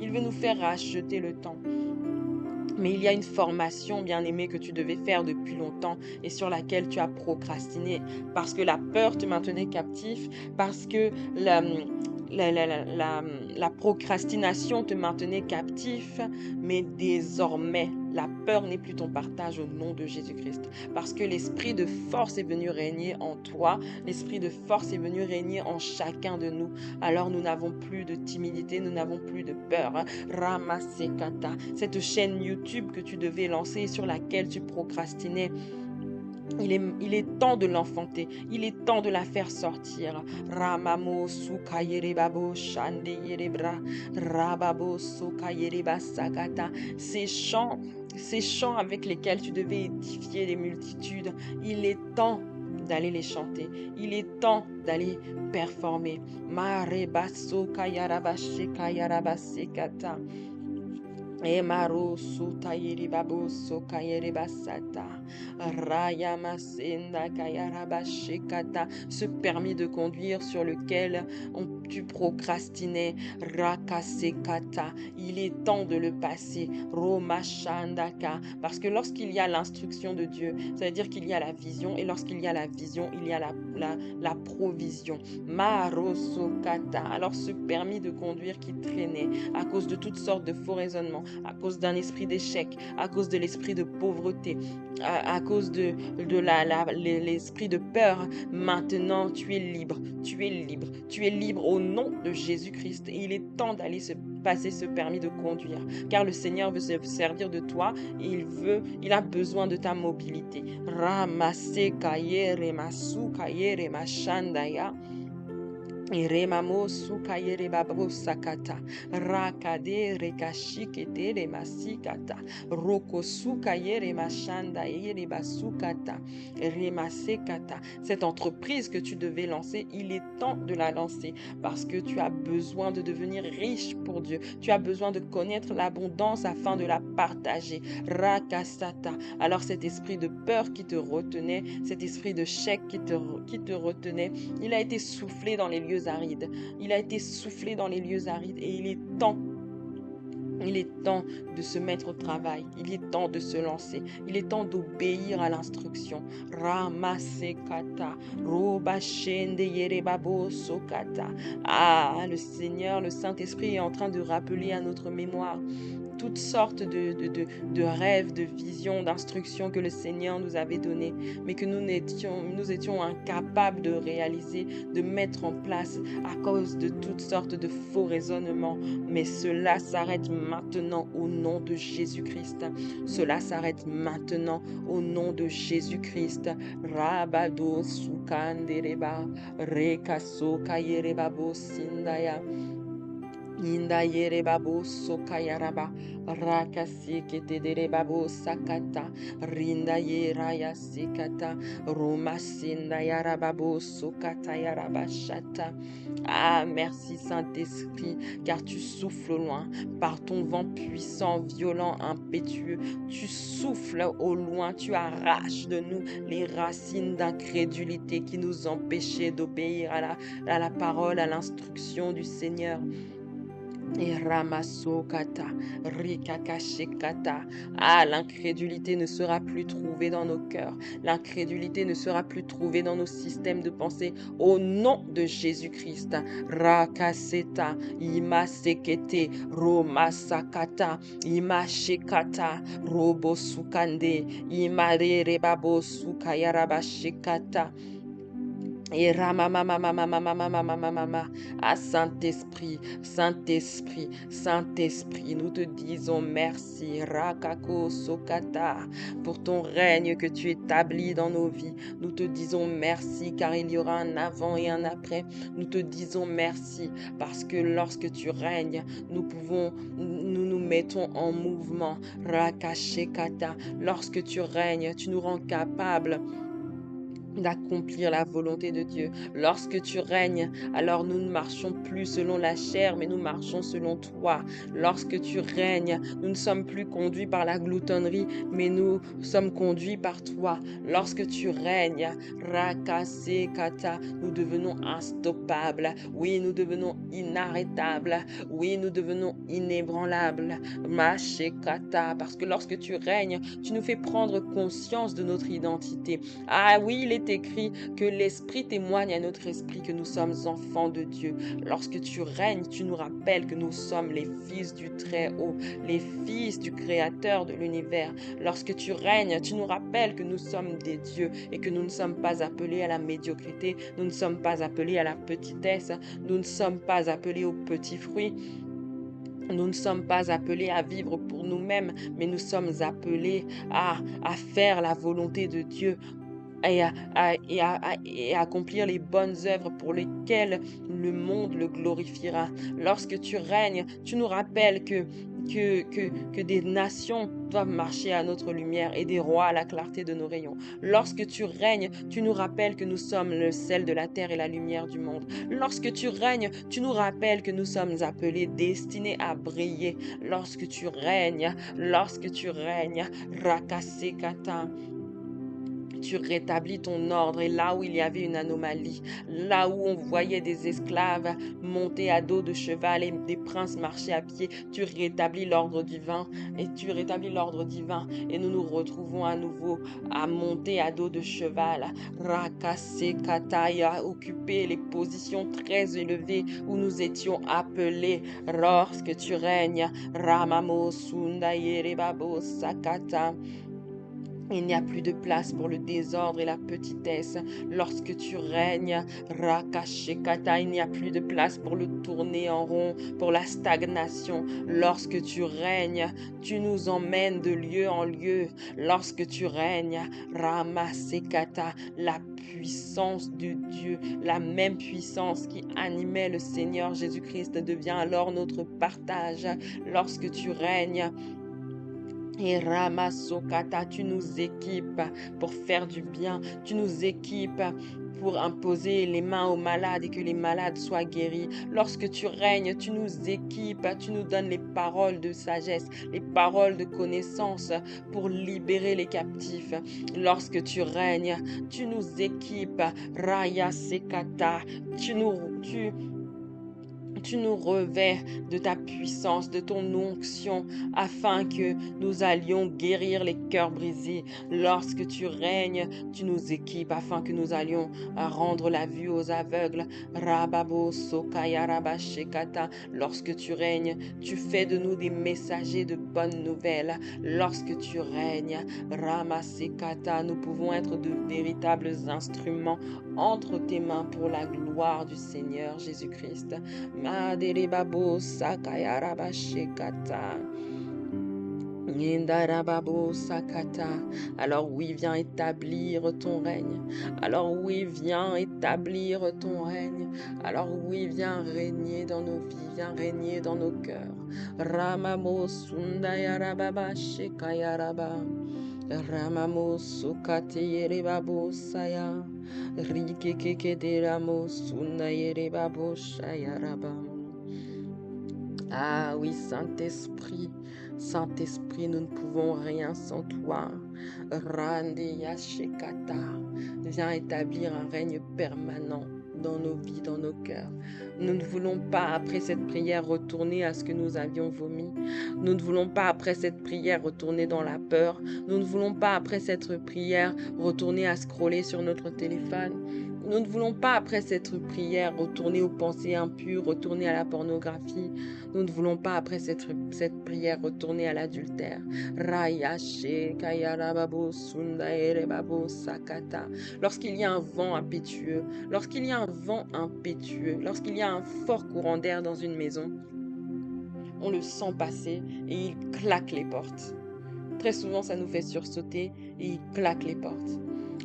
Il veut nous faire racheter le temps. Mais il y a une formation, bien-aimée, que tu devais faire depuis longtemps et sur laquelle tu as procrastiné parce que la peur te maintenait captif, parce que la procrastination te maintenait captif. Mais désormais, la peur n'est plus ton partage au nom de Jésus-Christ. Parce que l'esprit de force est venu régner en toi, l'esprit de force est venu régner en chacun de nous. Alors nous n'avons plus de timidité, nous n'avons plus de peur. Ramasekata, cette chaîne YouTube que tu devais lancer sur laquelle tu procrastinais, Il est temps de l'enfanter. Il est temps de la faire sortir. Ramamo sukayere babo shande yerebra. Rababo sukayere basakata. Ces chants avec lesquels tu devais édifier les multitudes, il est temps d'aller les chanter. Il est temps d'aller performer. Mare baso kayarabashe kayarabasekata. Emaro sutayeri babo sokayeri basata. Raya masenda kayarabashekata. Ce permis de conduire sur lequel tu procrastinais. Rakasekata. Il est temps de le passer. Roma shandaka. Parce que lorsqu'il y a l'instruction de Dieu, ça veut dire qu'il y a la vision. Et lorsqu'il y a la vision, il y a la provision. Marosokata. Alors ce permis de conduire qui traînait à cause de toutes sortes de faux raisonnements, à cause d'un esprit d'échec, à cause de l'esprit de pauvreté, à cause de l'esprit de peur. Maintenant, tu es libre, tu es libre, tu es libre au nom de Jésus-Christ. Et il est temps d'aller se passer ce permis de conduire, car le Seigneur veut se servir de toi et il a besoin de ta mobilité. Ramase kayere masu kayere mashandaya. Iremamo sukayere babo sakata rakade rekashikete de masikata roko sukayere mashanda yere basukata remasekata. Cette entreprise que tu devais lancer, il est temps de la lancer parce que tu as besoin de devenir riche pour Dieu. Tu as besoin de connaître l'abondance afin de la partager. Rakasata. Alors cet esprit de peur qui te retenait, cet esprit de chèque qui te retenait, il a été soufflé dans les lieux arides. Il a été soufflé dans les lieux arides et il est temps de se mettre au travail. Il est temps de se lancer. Il est temps d'obéir à l'instruction. Ramasekata, robashende yerebabo sokata. Ah, le Seigneur, le Saint-Esprit est en train de rappeler à notre mémoire toutes sortes de rêves, de visions, d'instructions que le Seigneur nous avait données, mais que nous étions incapables de réaliser, de mettre en place à cause de toutes sortes de faux raisonnements. Mais cela s'arrête maintenant au nom de Jésus-Christ. Cela s'arrête maintenant au nom de Jésus-Christ. Rabado sukandereba, rekaso kayerebabo sindaya. Inda yere babo sokayaraba rakasi ketedere babo sakata rinda yeraya sikata roma sinda yarababo sokata yarabashata. Ah, merci Saint-Esprit, car tu souffles loin par ton vent puissant, violent, impétueux. Tu souffles au loin, tu arraches de nous les racines d'incrédulité qui nous empêchaient d'obéir à la parole, à l'instruction du Seigneur. Et ramasokata, rikakashekata. Ah, l'incrédulité ne sera plus trouvée dans nos cœurs. L'incrédulité ne sera plus trouvée dans nos systèmes de pensée. Au nom de Jésus-Christ. Rakaseta, imasekete, romasakata, imashekata, robosukande, imare rebabo sukayarabashekata. Et ramamamamamamamamamamama. Ah, Saint-Esprit, Saint-Esprit, Saint-Esprit, nous te disons merci, Rakako Sokata, pour ton règne que tu établis dans nos vies. Nous te disons merci car il y aura un avant et un après. Nous te disons merci parce que lorsque tu règnes, nous nous mettons en mouvement, Rakashekata. Lorsque tu règnes, tu nous rends capables d'accomplir la volonté de Dieu. Lorsque tu règnes, alors nous ne marchons plus selon la chair, mais nous marchons selon toi. Lorsque tu règnes, nous ne sommes plus conduits par la gloutonnerie, mais nous sommes conduits par toi. Lorsque tu règnes, Rakasekata, nous devenons instoppables. Oui, nous devenons inarrêtables. Oui, nous devenons inébranlables. Mashekata, parce que lorsque tu règnes, tu nous fais prendre conscience de notre identité. Ah oui, il est écrit que l'Esprit témoigne à notre esprit que nous sommes enfants de Dieu. Lorsque tu règnes, tu nous rappelles que nous sommes les fils du Très-Haut, les fils du Créateur de l'univers. Lorsque tu règnes, tu nous rappelles que nous sommes des dieux et que nous ne sommes pas appelés à la médiocrité, nous ne sommes pas appelés à la petitesse, nous ne sommes pas appelés aux petits fruits. Nous ne sommes pas appelés à vivre pour nous-mêmes, mais nous sommes appelés à faire la volonté de Dieu. et à accomplir les bonnes œuvres pour lesquelles le monde le glorifiera. Lorsque tu règnes, tu nous rappelles que des nations doivent marcher à notre lumière et des rois à la clarté de nos rayons. Lorsque tu règnes, tu nous rappelles que nous sommes le sel de la terre et la lumière du monde. Lorsque tu règnes, tu nous rappelles que nous sommes appelés, destinés à briller. Lorsque tu règnes, Rakasekata, tu rétablis ton ordre et là où il y avait une anomalie, là où on voyait des esclaves monter à dos de cheval et des princes marcher à pied, tu rétablis l'ordre divin et nous nous retrouvons à nouveau à monter à dos de cheval, Rakasekataya, occuper les positions très élevées où nous étions appelés lorsque tu règnes, Ramamo Sundayere Sakata. Il n'y a plus de place pour le désordre et la petitesse. Lorsque tu règnes, Rakashekata, il n'y a plus de place pour le tourner en rond, pour la stagnation. Lorsque tu règnes, tu nous emmènes de lieu en lieu. Lorsque tu règnes, Ramasekata, la puissance de Dieu, la même puissance qui animait le Seigneur Jésus-Christ devient alors notre partage. Lorsque tu règnes, et Ramasokata, tu nous équipes pour faire du bien. Tu nous équipes pour imposer les mains aux malades et que les malades soient guéris. Lorsque tu règnes, tu nous équipes, tu nous donnes les paroles de sagesse, les paroles de connaissance pour libérer les captifs. Lorsque tu règnes, tu nous équipes, Raya Sekata, tu nous revers de ta puissance, de ton onction, afin que nous allions guérir les cœurs brisés. Lorsque tu règnes, tu nous équipes afin que nous allions rendre la vue aux aveugles. Rababo Sokaya Rabashekata. Lorsque tu règnes, tu fais de nous des messagers de bonnes nouvelles. Lorsque tu règnes, Ramasekata, nous pouvons être de véritables instruments entre tes mains pour la gloire du Seigneur Jésus-Christ. Maderebabo Sakayarabashekata. Nindarababo Sakata. Alors oui, viens établir ton règne. Alors oui, viens établir ton règne. Alors oui, viens régner dans nos vies, viens régner dans nos cœurs. Ramamo Sundayarababa Shekayaraba. Ramamo Sukateyerebabo Saya. Rikekekeramo Sundayerebabo Shayaraba. Ah oui, Saint-Esprit, Saint-Esprit, nous ne pouvons rien sans toi. Randeya Shekata, viens établir un règne permanent dans nos vies, dans nos cœurs. Nous ne voulons pas, après cette prière, retourner à ce que nous avions vomi. Nous ne voulons pas, après cette prière, retourner dans la peur. Nous ne voulons pas, après cette prière, retourner à scroller sur notre téléphone. Nous ne voulons pas, après cette prière, retourner aux pensées impures, retourner à la pornographie. Nous ne voulons pas, après cette prière, retourner à l'adultère. Rayashe kayarababo sundaerebabo sakata. Lorsqu'il y a un vent impétueux, lorsqu'il y a un fort courant d'air dans une maison, on le sent passer et il claque les portes. Très souvent, ça nous fait sursauter et il claque les portes.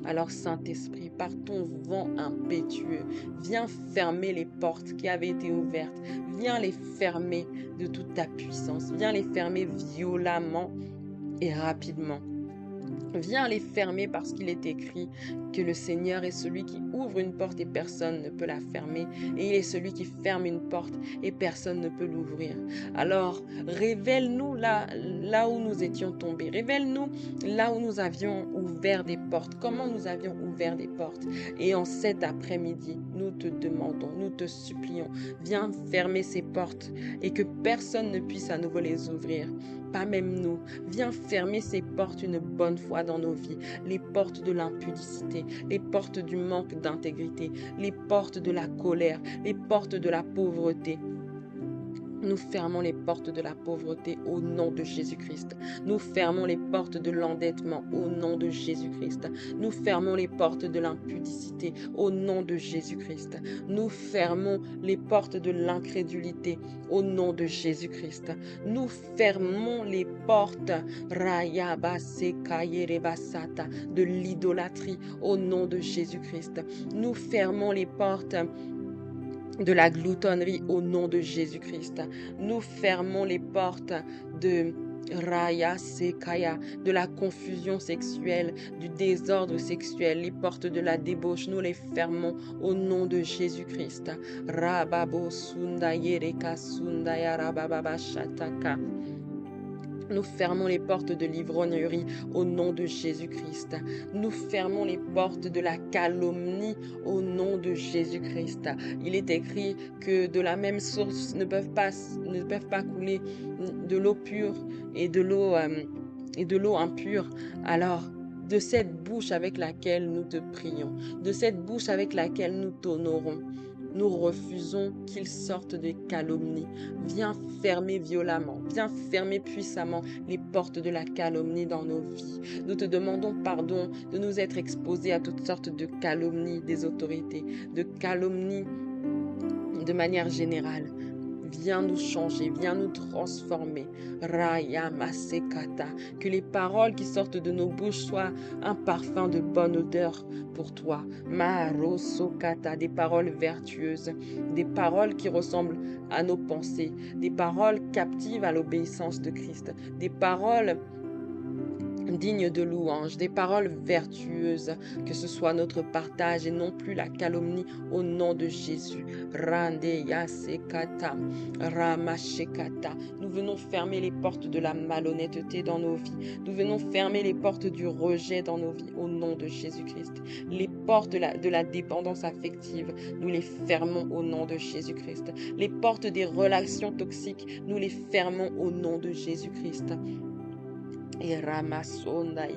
Alors Saint-Esprit, par ton vent impétueux, viens fermer les portes qui avaient été ouvertes. Viens les fermer de toute ta puissance. Viens les fermer violemment et rapidement. Viens les fermer parce qu'il est écrit que le Seigneur est celui qui ouvre une porte et personne ne peut la fermer. Et il est celui qui ferme une porte et personne ne peut l'ouvrir. Alors, révèle-nous là où nous étions tombés. Révèle-nous là où nous avions ouvert des portes. Comment nous avions ouvert des portes. Et en cet après-midi, nous te demandons, nous te supplions, viens fermer ces portes et que personne ne puisse à nouveau les ouvrir. Pas même nous. Viens fermer ces portes une bonne fois dans nos vies. Les portes de l'impudicité, les portes du manque d'intégrité, les portes de la colère, les portes de la pauvreté. Nous fermons les portes de la pauvreté au nom de Jésus-Christ. Nous fermons les portes de l'endettement au nom de Jésus-Christ. Nous fermons les portes de l'impudicité au nom de Jésus-Christ. Nous fermons les portes de l'incrédulité au nom de Jésus-Christ. Nous fermons les portes de l'idolâtrie au nom de Jésus-Christ. Nous fermons les portes de la gloutonnerie au nom de Jésus-Christ. Nous fermons les portes de Raya Sekaya, de la confusion sexuelle, du désordre sexuel, les portes de la débauche, nous les fermons au nom de Jésus-Christ. Rababo Sundayereka Sundaya Rabababa Shataka. Nous fermons les portes de l'ivrognerie au nom de Jésus-Christ. Nous fermons les portes de la calomnie au nom de Jésus-Christ. Il est écrit que de la même source ne peuvent pas couler de l'eau pure et de l'eau impure. Alors, de cette bouche avec laquelle nous te prions, de cette bouche avec laquelle nous t'honorons, nous refusons qu'ils sortent de calomnie. Viens fermer violemment, viens fermer puissamment les portes de la calomnie dans nos vies. Nous te demandons pardon de nous être exposés à toutes sortes de calomnies des autorités, de calomnies de manière générale. Viens nous changer, viens nous transformer. Raya Masekata. Que les paroles qui sortent de nos bouches soient un parfum de bonne odeur pour toi. Marosokata. Des paroles vertueuses, des paroles qui ressemblent à nos pensées, des paroles captives à l'obéissance de Christ, des paroles dignes de louange, des paroles vertueuses, que ce soit notre partage et non plus la calomnie au nom de Jésus. Rande yasekata, ramashekata. Nous venons fermer les portes de la malhonnêteté dans nos vies. Nous venons fermer les portes du rejet dans nos vies au nom de Jésus-Christ. Les portes de la dépendance affective, nous les fermons au nom de Jésus-Christ. Les portes des relations toxiques, nous les fermons au nom de Jésus-Christ. Et Ramasonda,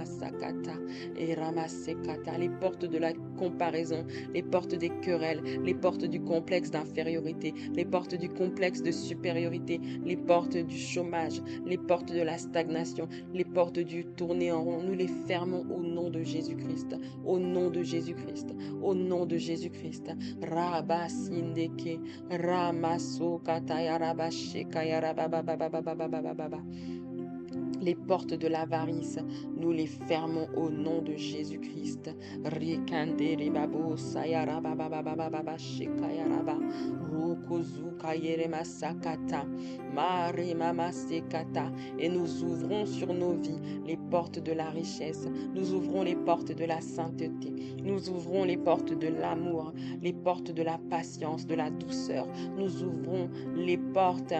Sakata, et Ramasekata, les portes de la comparaison, les portes des querelles, les portes du complexe d'infériorité, les portes du complexe de supériorité, les portes du chômage, les portes de la stagnation, les portes du tourner en rond, nous les fermons au nom de Jésus-Christ, au nom de Jésus-Christ, au nom de Jésus-Christ. Rabasindeke, Ramasokata, Yarabasheka, Yarabababababababababa. Les portes de l'avarice, nous les fermons au nom de Jésus-Christ. Et nous ouvrons sur nos vies les portes de la richesse. Nous ouvrons les portes de la sainteté. Nous ouvrons les portes de l'amour, les portes de la patience, de la douceur. Nous ouvrons les portes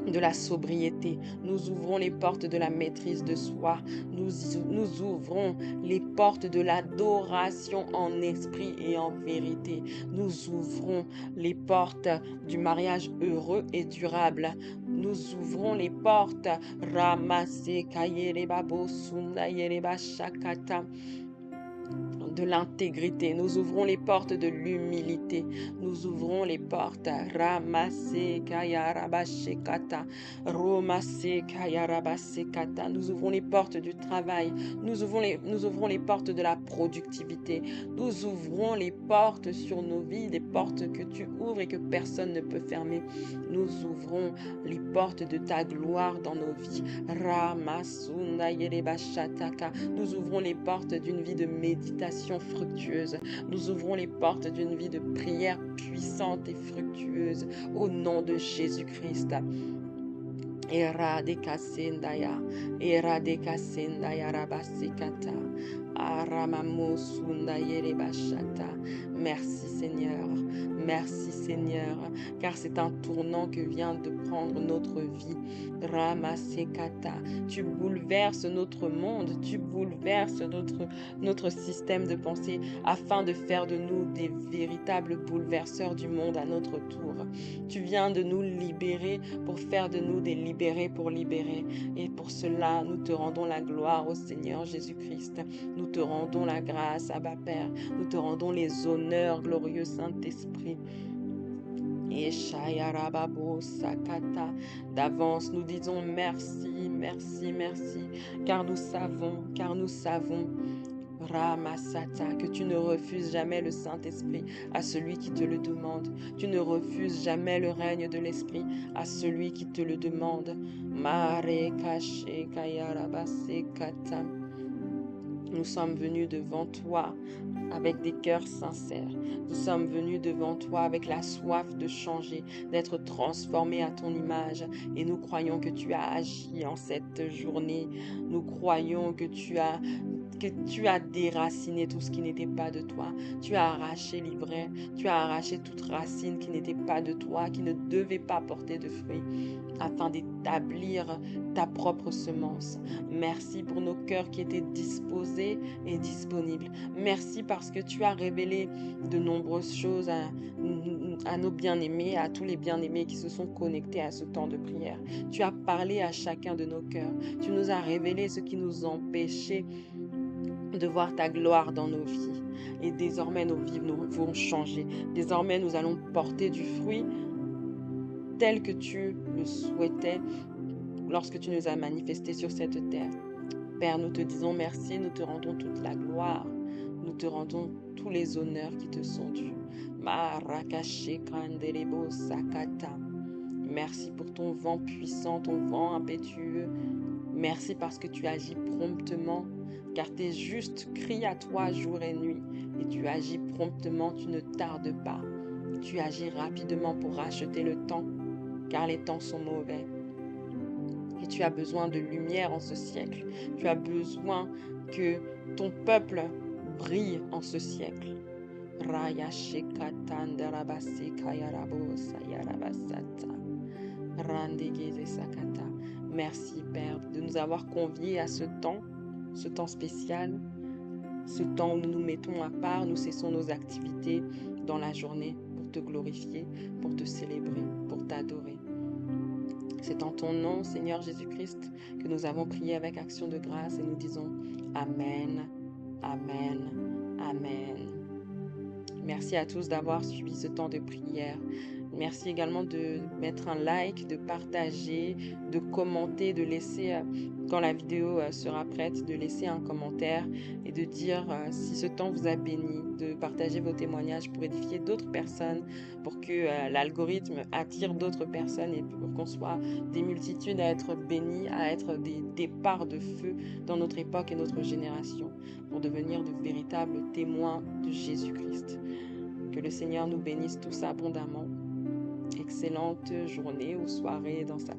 de la sobriété. Nous ouvrons les portes de la maîtrise de soi. Nous ouvrons les portes de l'adoration en esprit et en vérité. Nous ouvrons les portes du mariage heureux et durable. Nous ouvrons les portes Ramase Kayereba Sunda Yereba Shakata de l'intégrité. Nous ouvrons les portes de l'humilité. Nous ouvrons les portes Ramase Kayarabashekata, Romase Kayarabasekata. Nous ouvrons les portes du travail. Nous ouvrons les portes de la productivité. Nous ouvrons les portes sur nos vies, des portes que tu ouvres et que personne ne peut fermer. Nous ouvrons les portes de ta gloire dans nos vies. Ramasunda Yerebashataka. Nous ouvrons les portes d'une vie de méditation fructueuse. Nous ouvrons les portes d'une vie de prière puissante et fructueuse au nom de Jésus-Christ. Eradekasendaya rabasekata, aramamosunda yerebashata. Merci Seigneur, merci Seigneur, car c'est un tournant que vient de prendre notre vie. Ramasekata, tu bouleverses notre monde, tu bouleverses notre système de pensée afin de faire de nous des véritables bouleverseurs du monde à notre tour. Tu viens de nous libérer pour faire de nous des libérés pour libérer. Et pour cela, nous te rendons la gloire au Seigneur Jésus-Christ. Nous te rendons la grâce, Abba Père. Nous te rendons les honneurs, glorieux Saint-Esprit. Et Shayarababo Sakata. D'avance, nous disons merci, merci, merci, car nous savons, Ramasata, que tu ne refuses jamais le Saint-Esprit à celui qui te le demande. Tu ne refuses jamais le règne de l'Esprit à celui qui te le demande. Mare Kashe Kayarabase Kata. Nous sommes venus devant toi avec des cœurs sincères. Nous sommes venus devant toi avec la soif de changer, d'être transformés à ton image. Et nous croyons que tu as agi en cette journée. Nous croyons que tu as déraciné tout ce qui n'était pas de toi. Tu as arraché l'ivraie, tu as arraché toute racine qui n'était pas de toi, qui ne devait pas porter de fruits, afin d'établir ta propre semence. Merci pour nos cœurs qui étaient disposés et disponibles. Merci parce que tu as révélé de nombreuses choses à nos bien-aimés, à tous les bien-aimés qui se sont connectés à ce temps de prière. Tu as parlé à chacun de nos cœurs. Tu nous as révélé ce qui nous empêchait de voir ta gloire dans nos vies. Et désormais, nos vies vont changer. Désormais, nous allons porter du fruit tel que tu le souhaitais lorsque tu nous as manifesté sur cette terre. Père, nous te disons merci, nous te rendons toute la gloire, nous te rendons tous les honneurs qui te sont dus. Merci pour ton vent puissant, ton vent impétueux. Merci parce que tu agis promptement, car tes justes crient à toi jour et nuit, et tu agis promptement, tu ne tardes pas. Tu agis rapidement pour racheter le temps, car les temps sont mauvais. Et tu as besoin de lumière en ce siècle. Tu as besoin que ton peuple brille en ce siècle. Merci Père de nous avoir conviés à ce temps spécial, ce temps où nous nous mettons à part, nous cessons nos activités dans la journée pour te glorifier, pour te célébrer, pour t'adorer. C'est en ton nom, Seigneur Jésus-Christ, que nous avons prié avec action de grâce et nous disons Amen, Amen, Amen. Merci à tous d'avoir suivi ce temps de prière. Merci également de mettre un like, de partager, de commenter, de laisser, quand la vidéo sera prête, de laisser un commentaire et de dire si ce temps vous a béni, de partager vos témoignages pour édifier d'autres personnes, pour que l'algorithme attire d'autres personnes et pour qu'on soit des multitudes à être bénis, à être des départs de feu dans notre époque et notre génération, pour devenir de véritables témoins de Jésus-Christ. Que le Seigneur nous bénisse tous abondamment. Excellente journée ou soirée dans sa